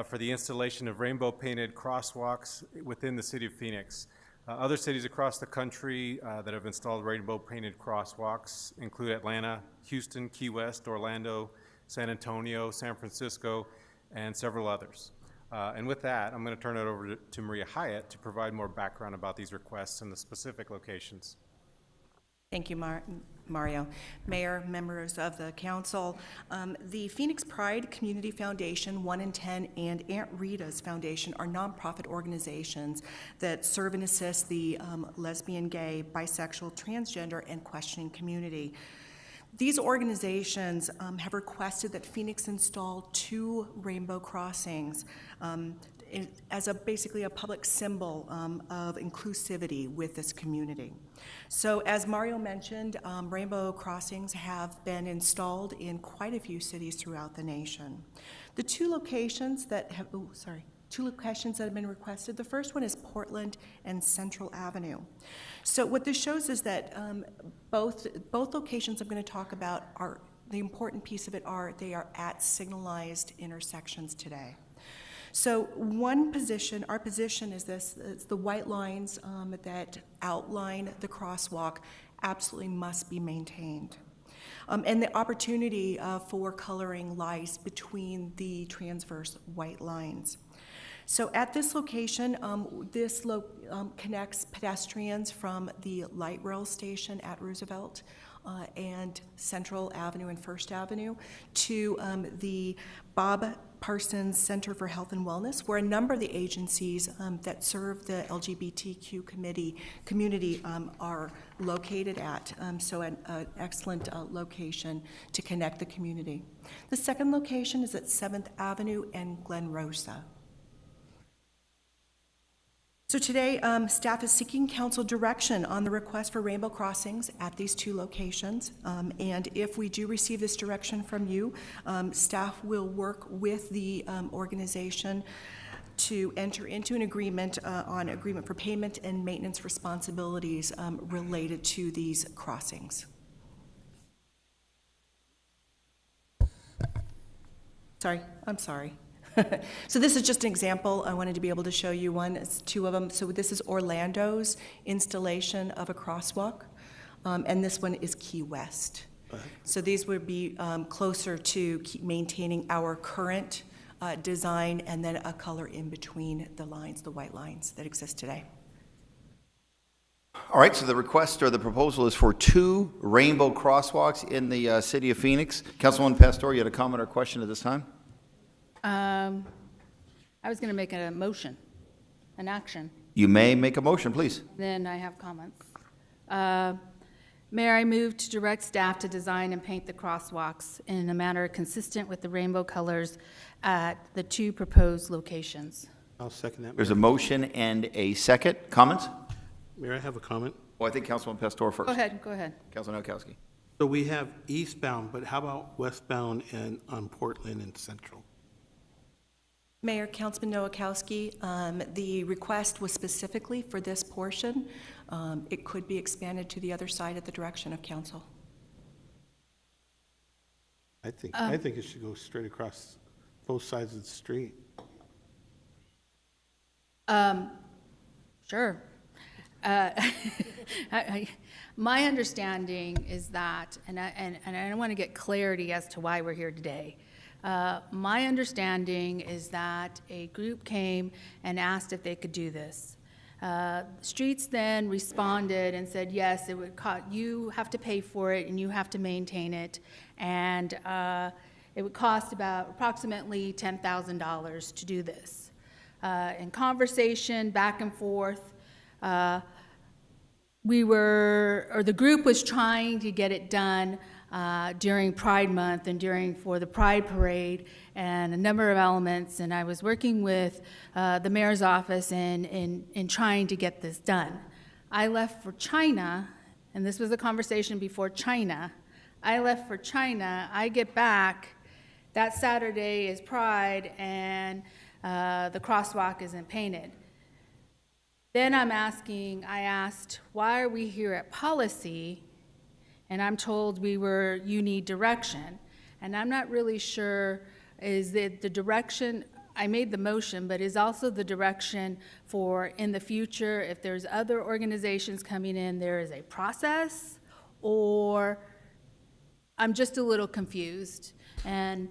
for the installation of rainbow-painted crosswalks within the City of Phoenix. Other cities across the country that have installed rainbow-painted crosswalks include Atlanta, Houston, Key West, Orlando, San Antonio, San Francisco, and several others. And with that, I'm going to turn it over to Maria Hyatt to provide more background about these requests and the specific locations. Thank you, Mario. Mayor, members of the council, the Phoenix Pride Community Foundation, 1 in 10, and Aunt Rita's Foundation are nonprofit organizations that serve and assist the lesbian, gay, bisexual, transgender, and questioning community. These organizations have requested that Phoenix install 2 rainbow crossings as basically a public symbol of inclusivity with this community. So as Mario mentioned, rainbow crossings have been installed in quite a few cities throughout the nation. The two locations that have been requested, the first one is Portland and Central Avenue. So what this shows is that both locations I'm going to talk about are, the important piece of it are, they are at signalized intersections today. So our position is this, it's the white lines that outline the crosswalk absolutely must be maintained. And the opportunity for coloring lies between the transverse white lines. So at this location, connects pedestrians from the light rail station at Roosevelt and Central Avenue and First Avenue to the Bob Parsons Center for Health and Wellness, where a number of the agencies that serve the LGBTQ community are located at. So an excellent location to connect the community. The second location is at 7th Avenue and Glen Rosa. So today, staff is seeking council direction on the request for rainbow crossings at these two locations. And if we do receive this direction from you, staff will work with the organization to enter into an agreement on agreement for payment and maintenance responsibilities related to these crossings. I'm sorry. So this is just an example. I wanted to be able to show you one. It's two of them. So this is Orlando's installation of a crosswalk, and this one is Key West. So these would be closer to maintaining our current design and then a color in between the lines, the white lines that exist today. All right, so the request or the proposal is for 2 rainbow crosswalks in the city of Phoenix. Councilwoman Pastor, you had a comment or question at this time? I was going to make a motion, an action. You may make a motion, please. Then I have comments. Mayor, I move to direct staff to design and paint the crosswalks in a manner consistent with the rainbow colors at the 2 proposed locations. I'll second that. There's a motion and a second. Comments? Mayor, I have a comment. Well, I think Councilwoman Pastor first. Go ahead. Councilman Nowakowski. So we have eastbound, but how about westbound and on Portland and Central? Mayor, Councilman Nowakowski, the request was specifically for this portion. It could be expanded to the other side at the direction of council. I think it should go straight across both sides of the street. Sure. My understanding is that, and I want to get clarity as to why we're here today. My understanding is that a group came and asked if they could do this. Streets then responded and said, yes, it would cost, you have to pay for it and you have to maintain it, and it would cost about approximately $10,000 to do this. In conversation back and forth, the group was trying to get it done during Pride Month and for the Pride Parade and a number of elements, and I was working with the mayor's office in trying to get this done. I left for China, and this was a conversation before China. I left for China. I get back. That Saturday is Pride, and the crosswalk isn't painted. Then I asked, why are we here at policy? And I'm told you need direction. And I'm not really sure, is it the direction, I made the motion, but is also the direction for in the future, if there's other organizations coming in, there is a process, or I'm just a little confused. And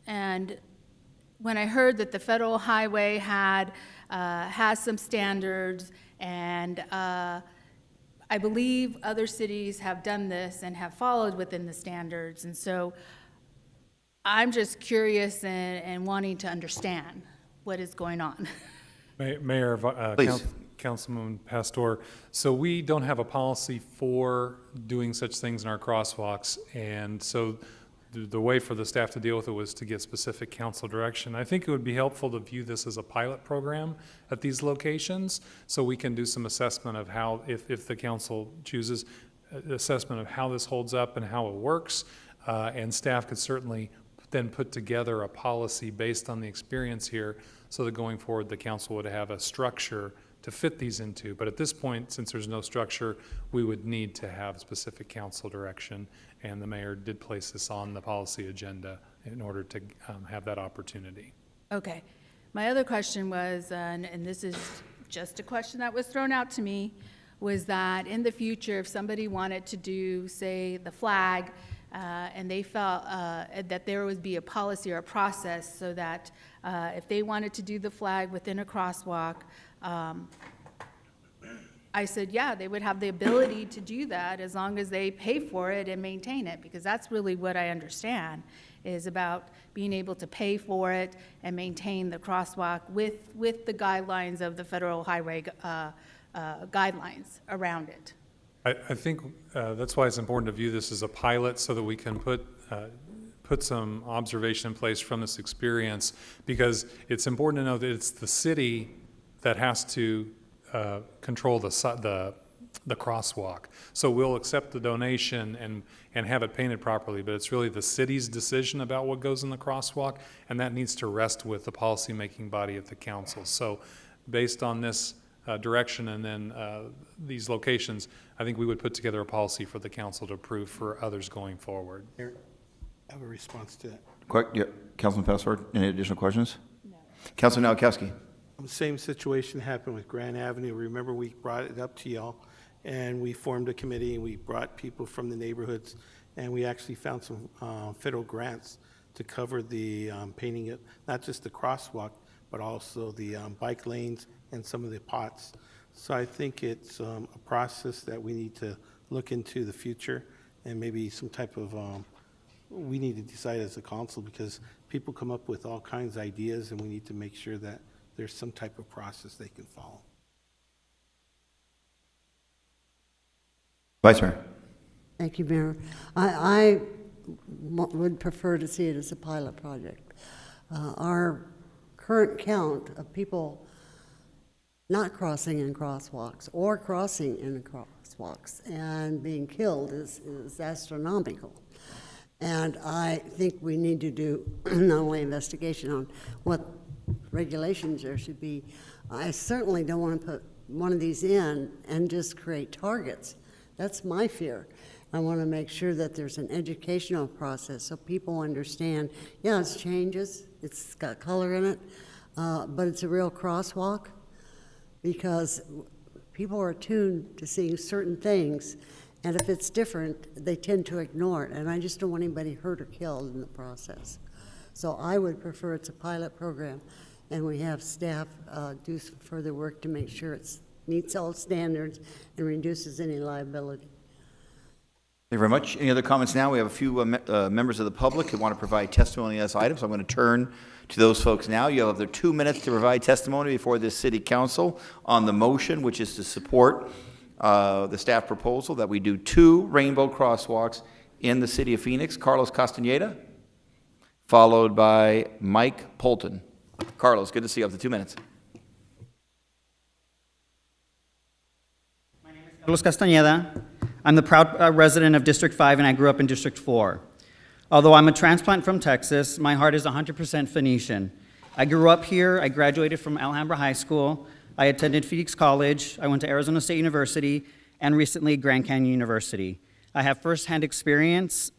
when I heard that the federal highway has some standards, and I believe other cities have done this and have followed within the standards, and so I'm just curious and wanting to understand what is going on. Mayor, Councilman Pastor, so we don't have a policy for doing such things in our crosswalks, and so the way for the staff to deal with it was to get specific council direction. I think it would be helpful to view this as a pilot program at these locations, so we can do some assessment of how, if the council chooses, assessment of how this holds up and how it works, and staff could certainly then put together a policy based on the experience here, so that going forward, the council would have a structure to fit these into. But at this point, since there's no structure, we would need to have specific council direction, and the mayor did place this on the policy agenda in order to have that opportunity. Okay. My other question was, and this is just a question that was thrown out to me, was that in the future, if somebody wanted to do, say, the flag, and they felt that there would be a policy or a process so that if they wanted to do the flag within a crosswalk, I said, yeah, they would have the ability to do that as long as they pay for it and maintain it, because that's really what I understand is about being able to pay for it and maintain the crosswalk with the guidelines of the federal highway guidelines around it. I think that's why it's important to view this as a pilot, so that we can put some observation in place from this experience, because it's important to know that it's the city that has to control the crosswalk. So we'll accept the donation and have it painted properly, but it's really the city's decision about what goes in the crosswalk, and that needs to rest with the policymaking body of the council. So based on this direction and then these locations, I think we would put together a policy for the council to approve for others going forward. Mayor, I have a response to that. Quick, yeah, Councilman Password, any additional questions? No. Councilman Nowakowski. The same situation happened with Grand Avenue. Remember, we brought it up to y'all, and we formed a committee, and we brought people from the neighborhoods, and we actually found some federal grants to cover the painting of not just the crosswalk, but also the bike lanes and some of the pots. So I think it's a process that we need to look into the future, and maybe some type of, we need to decide as a council, because people come up with all kinds of ideas, and we need to make sure that there's some type of process they can follow. Vice Mayor. Thank you, Mayor. I would prefer to see it as a pilot project. Our current count of people not crossing in crosswalks or crossing in crosswalks and being killed is astronomical. And I think we need to do not only investigation on what regulations there should be. I certainly don't want to put one of these in and just create targets. That's my fear. I want to make sure that there's an educational process so people understand, yeah, it's changes, it's got color in it, but it's a real crosswalk, because people are attuned to seeing certain things, and if it's different, they tend to ignore it, and I just don't want anybody hurt or killed in the process. So I would prefer it's a pilot program, and we have staff do some further work to make sure it meets all standards and reduces any liability. Thank you very much. Any other comments now? We have a few members of the public who want to provide testimony on this item, so I'm going to turn to those folks now. You have their 2 minutes to provide testimony before this city council on the motion, which is to support the staff proposal that we do 2 rainbow crosswalks in the city of Phoenix. Carlos Castaneda, followed by Mike Polton. Carlos, good to see you. Up to 2 minutes. My name is Carlos Castaneda. I'm the proud resident of District 5, and I grew up in District 4. Although I'm a transplant from Texas, my heart is 100% Phoenician. I grew up here. I graduated from Alhambra High School. I attended Phoenix College. I went to Arizona State University, and recently Grand Canyon University. I have firsthand experience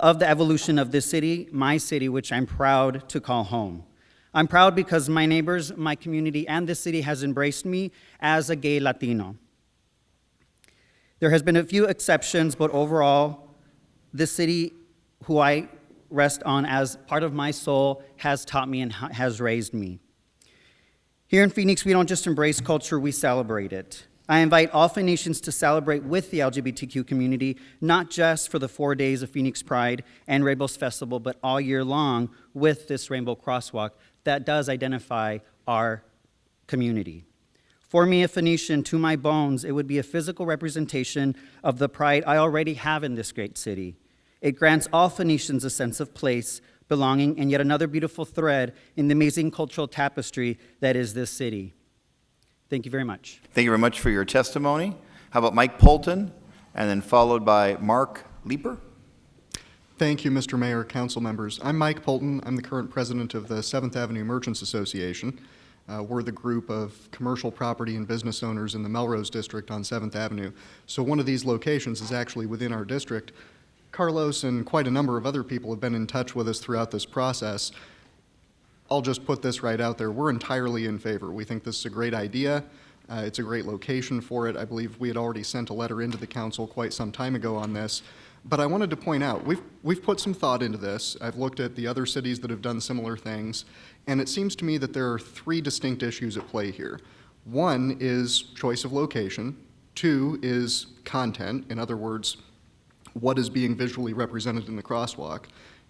of the evolution of this city, my city, which I'm proud to call home. I'm proud because my neighbors, my community, and this city has embraced me as a gay Latino. There has been a few exceptions, but overall, this city, who I rest on as part of my soul, has taught me and has raised me. Here in Phoenix, we don't just embrace culture, we celebrate it. I invite all Phoenicians to celebrate with the LGBTQ community, not just for the 4 days of Phoenix Pride and Rainbows Festival, but all year long with this Rainbow Crosswalk that does identify our community. For me, a Phoenician, to my bones, it would be a physical representation of the pride I already have in this great city. It grants all Phoenicians a sense of place, belonging, and yet another beautiful thread in the amazing cultural tapestry that is this city. Thank you very much. Thank you very much for your testimony. How about Mike Polton, and then followed by Mark Leeper? Thank you, Mr. Mayor, council members. I'm Mike Polton. I'm the current president of the 7th Avenue Merchants Association. We're the group of commercial property and business owners in the Melrose District on 7th Avenue. So one of these locations is actually within our district. Carlos and quite a number of other people have been in touch with us throughout this process. I'll just put this right out there. We're entirely in favor. We think this is a great idea. It's a great location for it. I believe we had already sent a letter into the council quite some time ago on this. But I wanted to point out, we've put some thought into this. I've looked at the other cities that have done similar things, and it seems to me that there are 3 distinct issues at play here. 1 is choice of location. 2 is content. In other words, what is being visually represented in the crosswalk.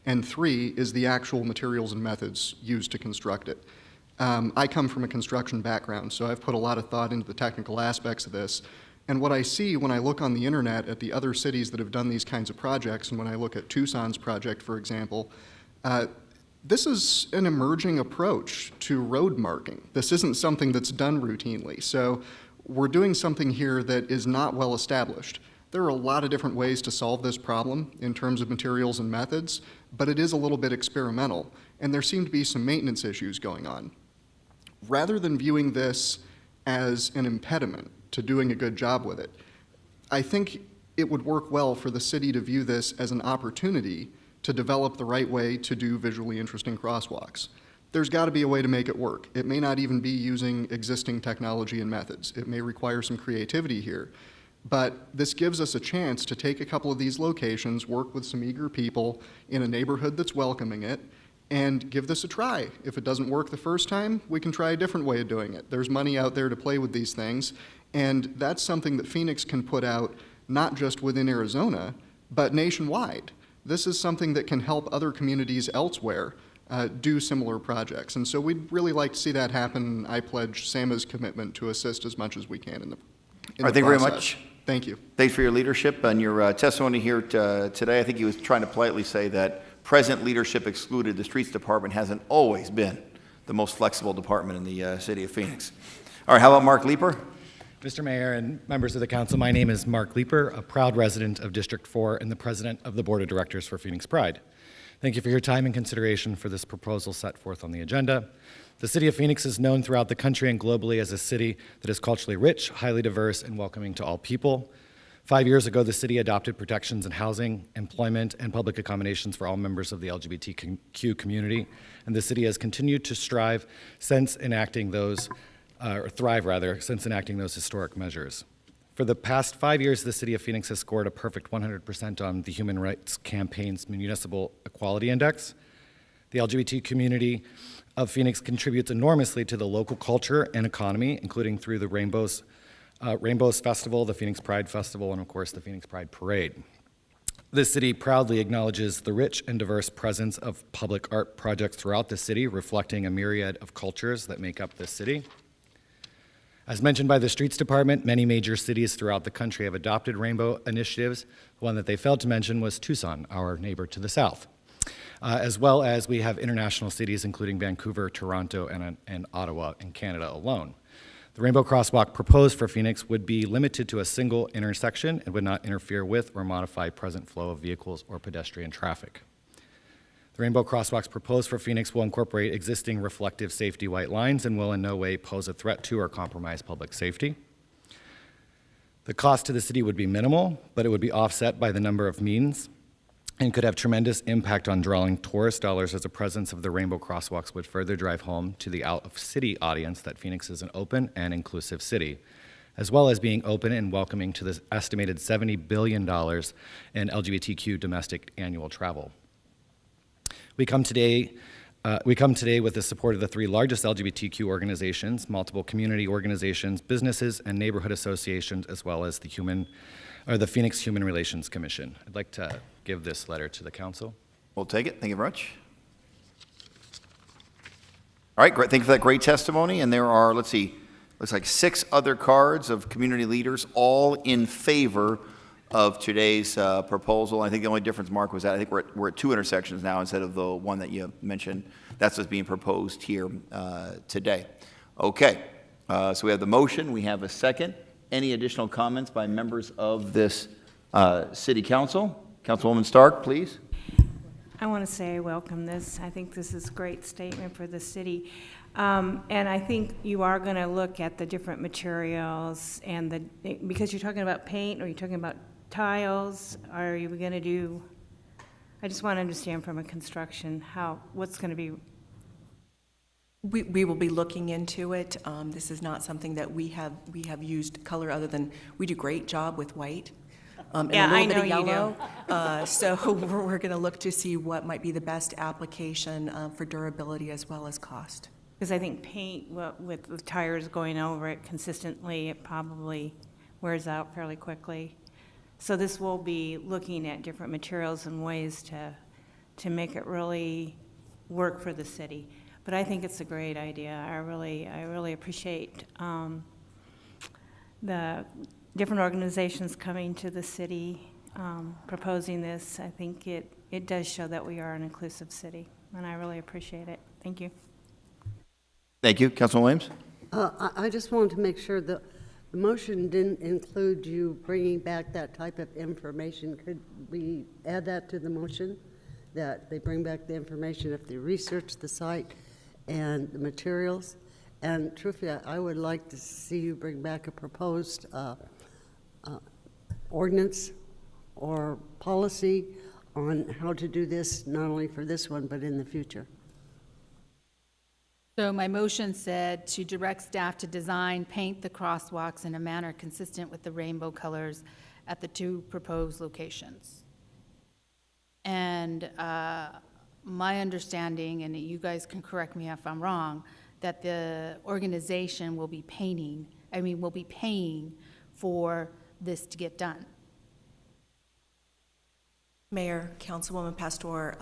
And 3 is the actual materials and methods used to construct it. I come from a construction background, so I've put a lot of thought into the technical aspects of this. And what I see when I look on the internet at the other cities that have done these kinds of projects, and when I look at Tucson's project, for example, this is an emerging approach to road marking. This isn't something that's done routinely. So we're doing something here that is not well established. There are a lot of different ways to solve this problem in terms of materials and methods, but it is a little bit experimental, and there seem to be some maintenance issues going on. Rather than viewing this as an impediment to doing a good job with it, I think it would work well for the city to view this as an opportunity to develop the right way to do visually interesting crosswalks. There's got to be a way to make it work. It may not even be using existing technology and methods. It may require some creativity here. But this gives us a chance to take a couple of these locations, work with some eager people in a neighborhood that's welcoming it, and give this a try. If it doesn't work the first time, we can try a different way of doing it. There's money out there to play with these things, and that's something that Phoenix can put out not just within Arizona, but nationwide. This is something that can help other communities elsewhere do similar projects. And so we'd really like to see that happen. I pledge SAMA's commitment to assist as much as we can in the All right, thank you very much. Thank you. Thanks for your leadership and your testimony here today. I think he was trying to politely say that present leadership excluded, the Streets Department hasn't always been the most flexible department in the city of Phoenix. All right, how about Mark Leeper? Mr. Mayor and members of the council, my name is Mark Leeper, a proud resident of District 4 and the president of the Board of Directors for Phoenix Pride. Thank you for your time and consideration for this proposal set forth on the agenda. The city of Phoenix is known throughout the country and globally as a city that is culturally rich, highly diverse, and welcoming to all people. 5 years ago, the city adopted protections in housing, employment, and public accommodations for all members of the LGBTQ community, and the city has continued to strive since enacting those, or thrive rather, since enacting those historic measures. For the past 5 years, the city of Phoenix has scored a perfect 100% on the Human Rights Campaign's Municipal Equality Index. The LGBT community of Phoenix contributes enormously to the local culture and economy, including through the Rainbows Festival, the Phoenix Pride Festival, and of course the Phoenix Pride Parade. The city proudly acknowledges the rich and diverse presence of public art projects throughout the city, reflecting a myriad of cultures that make up this city. As mentioned by the Streets Department, many major cities throughout the country have adopted rainbow initiatives. One that they failed to mention was Tucson, our neighbor to the south. As well as we have international cities including Vancouver, Toronto, and Ottawa in Canada alone. The Rainbow Crosswalk proposed for Phoenix would be limited to a single intersection and would not interfere with or modify present flow of vehicles or pedestrian traffic. The Rainbow Crosswalks proposed for Phoenix will incorporate existing reflective safety white lines and will in no way pose a threat to or compromise public safety. The cost to the city would be minimal, but it would be offset by the number of means and could have tremendous impact on drawing tourist dollars, as the presence of the Rainbow Crosswalks would further drive home to the out-of-city audience that Phoenix is an open and inclusive city, as well as being open and welcoming to the estimated $70 billion in LGBTQ domestic annual travel. We come today with the support of the 3 largest LGBTQ organizations, multiple community organizations, businesses, and neighborhood associations, as well as the Phoenix Human Relations Commission. I'd like to give this letter to the council. We'll take it. Thank you very much. All right, great. Thank you for that great testimony. And there are, let's see, looks like 6 other cards of community leaders, all in favor of today's proposal. I think the only difference, Mark, was that I think we're at 2 intersections now instead of the one that you mentioned. That's what's being proposed here today. Okay, so we have the motion, we have a second. Any additional comments by members of this City Council? Councilwoman Stark, please. I want to say I welcome this. I think this is a great statement for the city. And I think you are going to look at the different materials and because you're talking about paint, or you're talking about tiles, are you going to do, I just want to understand from a construction what's going to be. We will be looking into it. This is not something that we have used color other than, we do a great job with white. And Yeah, a little I bit know of you yellow. So we're going to look to see what might be the best application for durability as well as cost. Because I think paint, with the tires going over it consistently, it probably wears out fairly quickly. So this will be looking at different materials and ways to make it really work for the city. But I think it's a great idea. I really appreciate the different organizations coming to the city, proposing this. I think it does show that we are an inclusive city, and I really appreciate it. Thank you. Thank you. Councilman Williams? I just wanted to make sure the motion didn't include you bringing back that type of information. Could we add that to the motion, that they bring back the information if they research the site and the materials? And truthfully, I would like to see you bring back a proposed ordinance or policy on how to do this, not only for this one, but in the future. So my motion said to direct staff to design, paint the crosswalks in a manner consistent with the rainbow colors at the 2 proposed locations. And my understanding, and you guys can correct me if I'm wrong, that the organization will be paying for this to get done. Mayor, Councilwoman Pastor,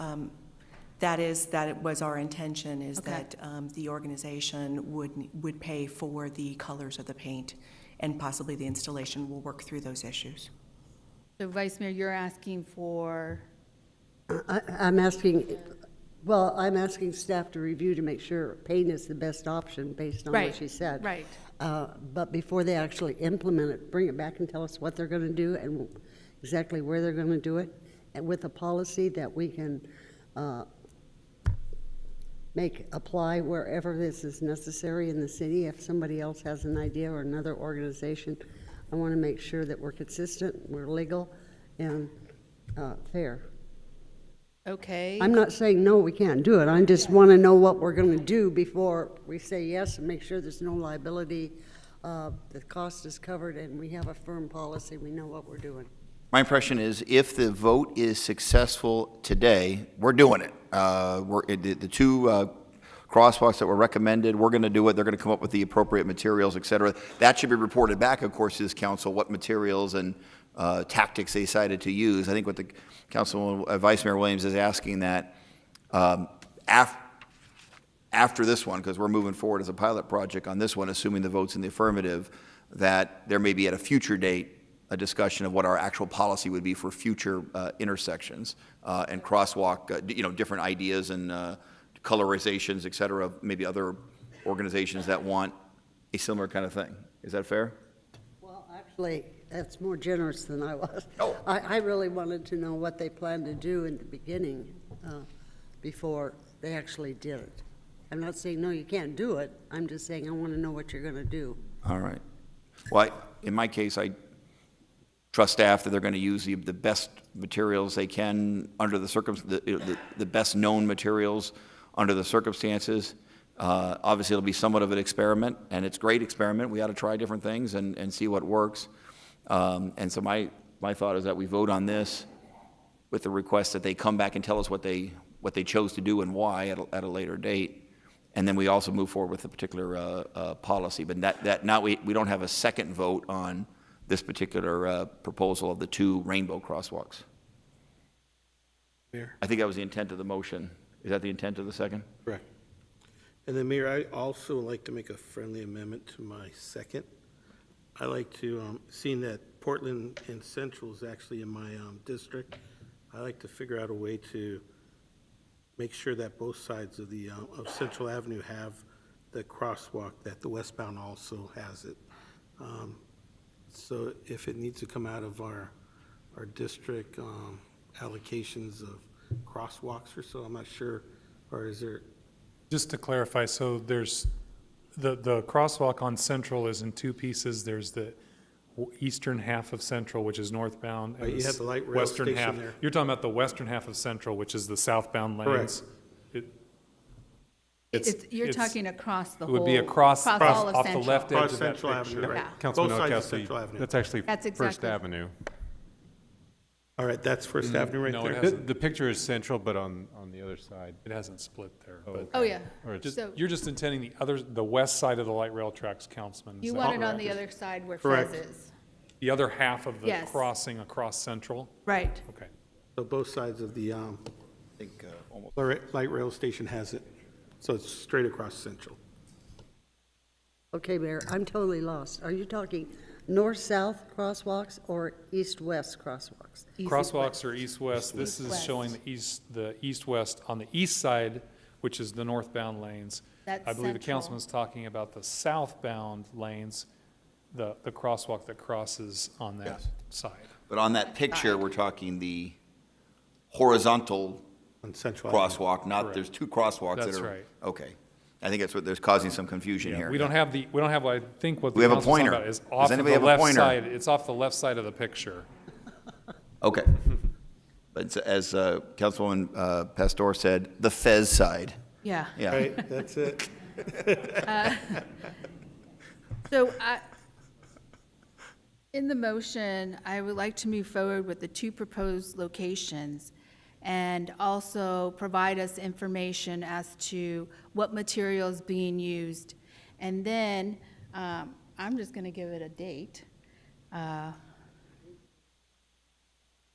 that was our intention, is Okay. that the organization would pay for the colors of the paint, and possibly the installation will work through those issues. So Vice Mayor, you're asking for, I'm asking staff to review to make sure paint is the best option based on Right, what she said. right. But before they actually implement it, bring it back and tell us what they're going to do and exactly where they're going to do it, and with a policy that we can apply wherever this is necessary in the city. If somebody else has an idea or another organization, I want to make sure that we're consistent, we're legal, and fair. okay. I'm not saying, no, we can't do it. I just want to know what we're going to do before we say yes, and make sure there's no liability, the cost is covered, and we have a firm policy. We know what we're doing. My impression is if the vote is successful today, we're doing it. The 2 crosswalks that were recommended, we're going to do it. They're going to come up with the appropriate materials, et cetera. That should be reported back, of course, to this council, what materials and tactics they decided to use. I think what the Council Vice Mayor Williams is asking that after this one, because we're moving forward as a pilot project on this one, assuming the vote's in the affirmative, that there may be at a future date a discussion of what our actual policy would be for future intersections and crosswalk, different ideas and colorizations, et cetera, maybe other organizations that want a similar kind of thing. Is that fair? Well, actually, that's more generous than I was. Oh. I really wanted to know what they planned to do in the beginning before they actually did it. I'm not saying, no, you can't do it. I'm just saying I want to know what you're going to do. All right. Well, in my case, I trust staff that they're going to use the best materials they can under the best known materials under the circumstances. Obviously, it'll be somewhat of an experiment, and it's a great experiment. We ought to try different things and see what works. And so my thought is that we vote on this with the request that they come back and tell us what they chose to do and why at a later date. And then we also move forward with a particular policy. But that now we don't have a second vote on this particular proposal of the 2 rainbow crosswalks. Mayor? I think that was the intent of the motion. Is that the intent of the second? Correct. And then, Mayor, I also would like to make a friendly amendment to my second. I like to, seeing that Portland and Central is actually in my district, I like to figure out a way to make sure that both sides of the of Central Avenue have the crosswalk, that the westbound also has it. So if it needs to come out of our district allocations of crosswalks or so, I'm not sure, or is there? Just to clarify, so there's, the crosswalk on Central is in two pieces. There's the eastern half of Central, which is northbound. And Right, you have the light rail western station half. there. You're talking about the western half of Central, which is the southbound lanes. You're talking across the It whole. would be across all of off the Central. left edge Across of that Central picture. Avenue, right? Yeah. Councilman Both sides of Orchowski, Central Avenue. that's actually That's First exactly- Avenue. All right, that's First Avenue right no, there? it The, hasn't. the picture is central, but on the other side. It hasn't split there, but. okay. Oh, yeah. Or it's- Just, So- you're just intending the west side of the light rail tracks, Councilman. is You that want it on correct? the other side where Correct. Fez is. The other half of the Yes. crossing across Central? Right. Okay. So both sides of the I think almost. light rail station has it, so it's straight across Central. Okay, Mayor, I'm totally lost. Are you talking north-south crosswalks or east-west crosswalks? Crosswalks are east-west. This is East-west. showing the east-west on the east side, which is the northbound lanes. That's I believe the Central. councilman's talking about the southbound lanes, the crosswalk that crosses on that Yes. side. But on that picture, we're talking the horizontal On Central Avenue. crosswalk, not, there's two crosswalks that are. That's right. Okay. I think that's what, there's causing some confusion here. We don't have, I think what We the have a council's talking pointer. about is Does off of anybody the have a left pointer? side. It's off the left side of the picture. Okay. But as Councilwoman Pastor said, the Fez side. Yeah. Yeah. Right, that's it. So in the motion, I would like to move forward with the two proposed locations and also provide us information as to what material is being used. And then, I'm just going to give it a date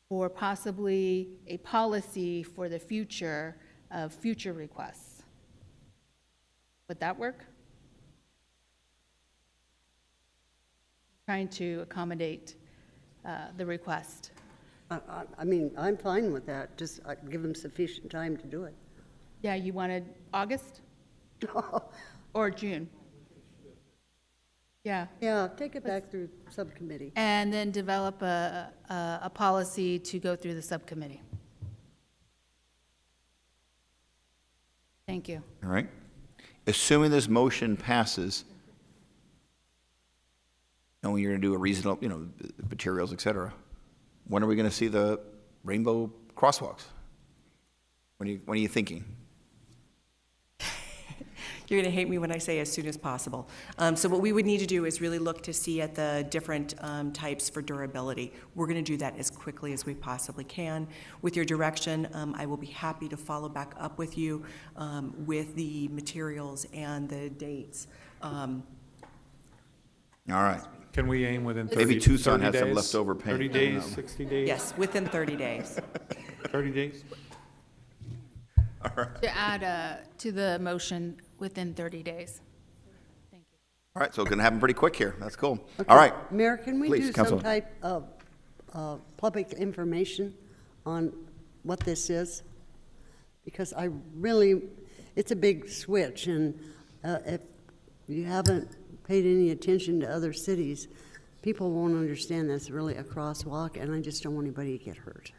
for possibly a policy for the future of future requests. Would that work? Trying to accommodate the request. I mean, I'm fine with that, just give them sufficient time to do it. Yeah, you wanted August or June? Yeah, Yeah, take it back through subcommittee. and then develop a policy to go through the subcommittee. Thank you. All right. Assuming this motion passes, knowing you're going to do a reasonable, materials, et cetera, when are we going to see the rainbow crosswalks? When are you thinking? You're going to hate me when I say as soon as possible. So what we would need to do is really look to see at the different types for durability. We're going to do that as quickly as we possibly can. With your direction, I will be happy to follow back up with you with the materials and the dates. All right. Can we aim within 30 Maybe Tucson 30 has some days? leftover paint. 30 days, 60 days? Yes, within 30 days. 30 days? To add to the motion within 30 days. Thank you. All right, so it's going to happen pretty quick here. That's cool. All right. Mayor, can we Please, do some Councilwoman. type of public information on what this is? Because it's a big switch, and if you haven't paid any attention to other cities, people won't understand that's really a crosswalk, and I just don't want anybody to get hurt.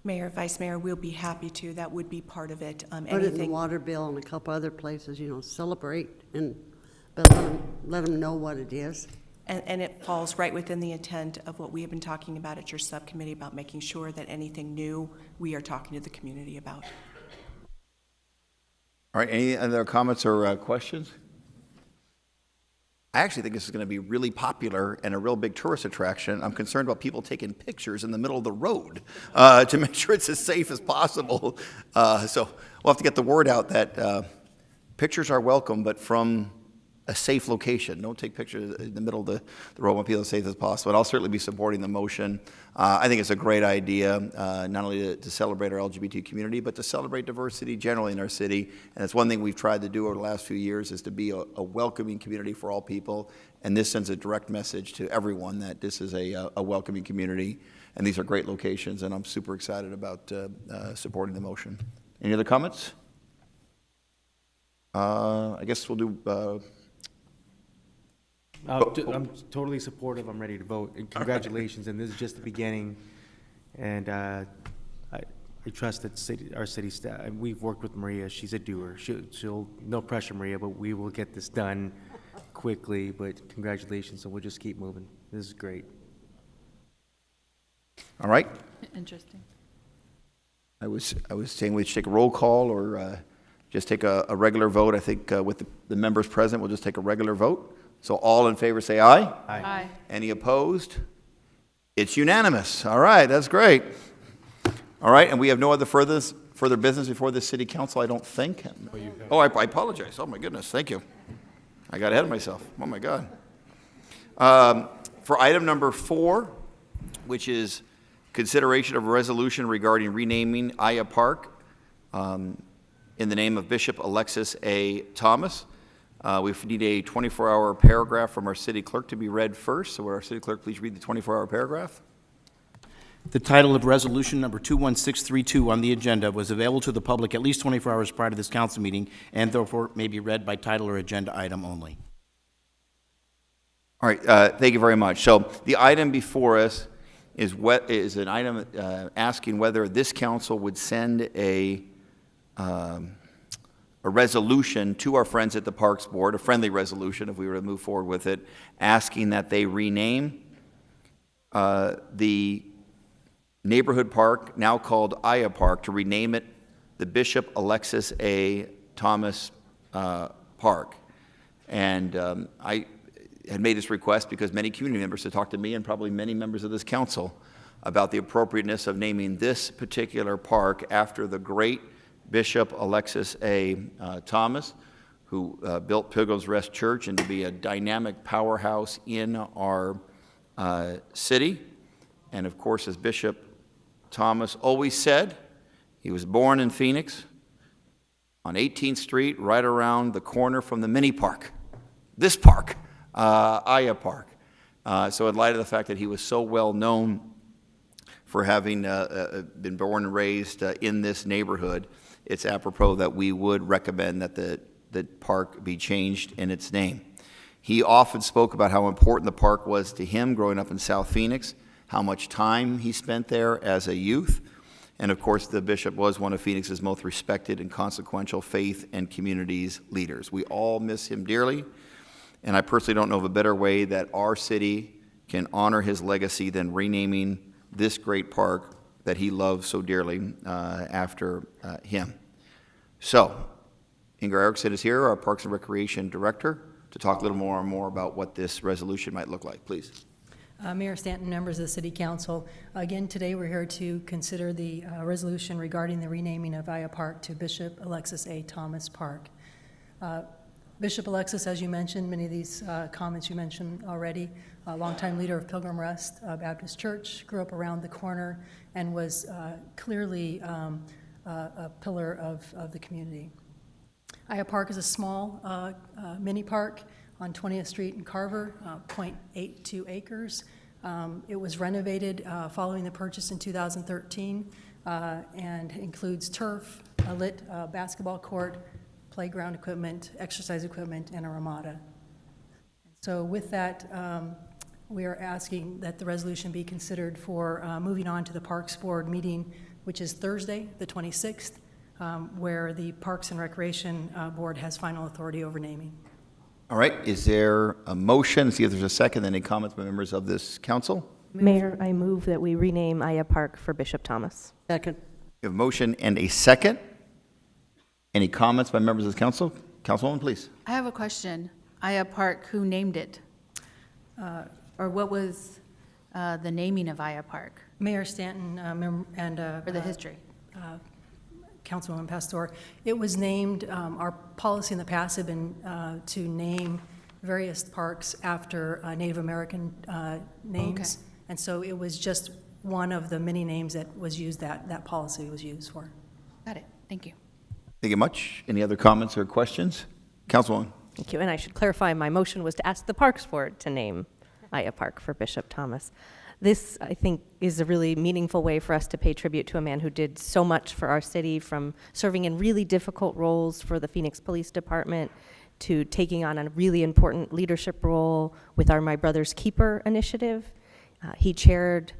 Mayor, Vice Mayor, we'll be happy to. That would be part of it. Put it in the Anything. water bill and a couple other places, celebrate, but let them know what it is. And it falls right within the intent of what we have been talking about at your subcommittee about making sure that anything new we are talking to the community about. All right, any other comments or questions? I actually think this is going to be really popular and a real big tourist attraction. I'm concerned about people taking pictures in the middle of the road to make sure it's as safe as possible. So we'll have to get the word out that pictures are welcome, but from a safe location. Don't take pictures in the middle of the road. Want people as safe as possible. And I'll certainly be supporting the motion. I think it's a great idea, not only to celebrate our LGBT community, but to celebrate diversity generally in our city. And it's one thing we've tried to do over the last few years is to be a welcoming community for all people. And this sends a direct message to everyone that this is a welcoming community. And these are great locations, and I'm super excited about supporting the motion. Any other comments? I guess we'll do... I'm totally supportive. I'm ready to vote. And congratulations. And this is just the beginning. And I trust that our city staff, and we've worked with Maria. She's a doer. She'll no pressure, Maria, but we will get this done quickly. But congratulations. So we'll just keep moving. This is great. All right. Interesting. I was saying we should take a roll call or just take a regular vote. I think with the members present, we'll just take a regular vote. So all in favor say aye. Aye. Aye. Any opposed? It's unanimous. All right, that's great. All right, and we have no other further business before the city council, I don't think. Oh, I apologize. Oh, my goodness. Thank you. I got ahead of myself. Oh, my God. For item number 4, which is consideration of a resolution regarding renaming Aya Park in the name of Bishop Alexis A. Thomas. We need a 24-hour paragraph from our city clerk to be read first. So would our city clerk please read the 24-hour paragraph? The title of resolution number 21632 on the agenda was available to the public at least 24 hours prior to this council meeting and therefore may be read by title or agenda item only. All right, thank you very much. So the item before us is an item asking whether this council would send a resolution to our friends at the Parks Board, a friendly resolution if we were to move forward with it, asking that they rename the neighborhood park, now called Aya Park, to rename it the Bishop Alexis A. Thomas Park. And I had made this request because many community members had talked to me and probably many members of this council about the appropriateness of naming this particular park after the great Bishop Alexis A. Thomas, who built Pilgrim's Rest Church and to be a dynamic powerhouse in our city. And of course, as Bishop Thomas always said, he was born in Phoenix on 18th Street, right around the corner from the mini park. This park, Aya Park. So in light of the fact that he was so well known for having been born and raised in this neighborhood, it's apropos that we would recommend that the park be changed in its name. He often spoke about how important the park was to him growing up in South Phoenix, how much time he spent there as a youth, and of course the bishop was one of Phoenix's most respected and consequential faith and communities leaders. We all miss him dearly, and I personally don't know of a better way that our city can honor his legacy than renaming this great park that he loves so dearly after him. So, Inger Erickson is here, our Parks and Recreation Director, to talk a little more about what this resolution might look like. Please. Mayor Stanton, members of the City Council, again today we're here to consider the resolution regarding the renaming of Aya Park to Bishop Alexis A. Thomas Park. Bishop Alexis, as you mentioned, many of these comments you mentioned already, a longtime leader of Pilgrim Rest Baptist Church, grew up around the corner and was clearly a pillar of the community. Aya Park is a small mini park on 20th Street in Carver, 0.82 acres. It was renovated following the purchase in 2013 and includes turf, a lit basketball court, playground equipment, exercise equipment, and a ramada. So with that, we are asking that the resolution be considered for moving on to the Parks Board meeting, which is Thursday, the 26th, where the Parks and Recreation Board has final authority over naming. All right, is there a motion? See if there's a second. Any comments by members of this council? Mayor, I move that we rename Aya Park for Bishop Thomas. Second. We have a motion and a second. Any comments by members of the council? Councilwoman, please. I have a question. Aya Park, who named it? Or what was the naming of Aya Park? Mayor Stanton and or the history? Councilwoman Pastor, it was named, our policy in the past had been to name various parks after Native American names. Okay. And so it was just one of the many names that was used, that policy was used for. Got it. Thank you. Thank you much. Any other comments or questions? Councilwoman. Thank you. And I should clarify, my motion was to ask the Parks Board to name Aya Park for Bishop Thomas. This, I think, is a really meaningful way for us to pay tribute to a man who did so much for our city, from serving in really difficult roles for the Phoenix Police Department to taking on a really important leadership role with our My Brother's Keeper initiative. He chaired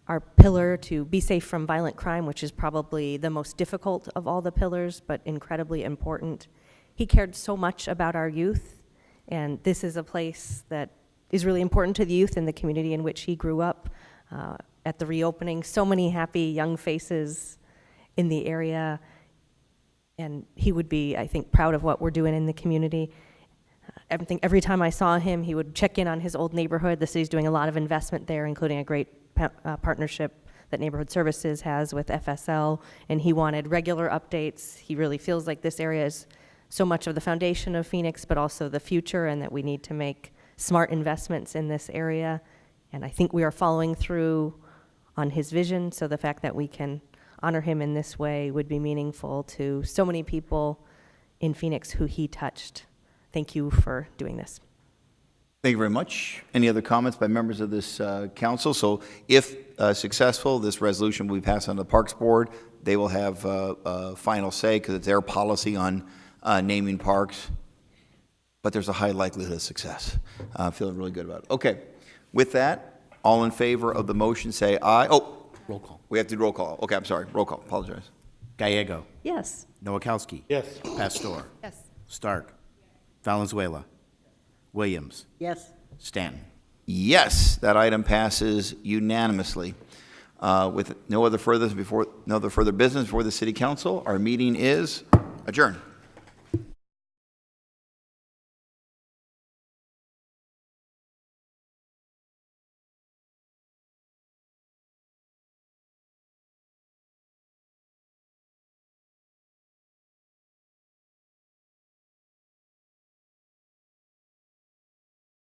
our pillar to be safe from violent crime, which is probably the most difficult of all the pillars, but incredibly important. He cared so much about our youth, and this is a place that is really important to the youth in the community in which he grew up. At the reopening, so many happy young faces in the area, and he would be, I think, proud of what we're doing in the community. Every time I saw him, he would check in on his old neighborhood. The city's doing a lot of investment there, including a great partnership that Neighborhood Services has with FSL, and he wanted regular updates. He really feels like this area is so much of the foundation of Phoenix, but also the future, and that we need to make smart investments in this area. And I think we are following through on his vision, so the fact that we can honor him in this way would be meaningful to so many people in Phoenix who he touched. Thank you for doing this. Thank you very much. Any other comments by members of this council? So if successful, this resolution will be passed on to the Parks Board. They will have final say because it's their policy on naming parks. But there's a high likelihood of success. I'm feeling really good about it. Okay. With that, all in favor of the motion say aye. Oh, Roll call. we have to do roll call. Okay, I'm sorry. Roll call. Apologize. Gallego. Yes. Nowakowski. Yes. Pastor. Yes. Stark. Valenzuela. Williams. Yes. Stanton. Yes, that item passes unanimously. With no further business before the City Council, our meeting is adjourned.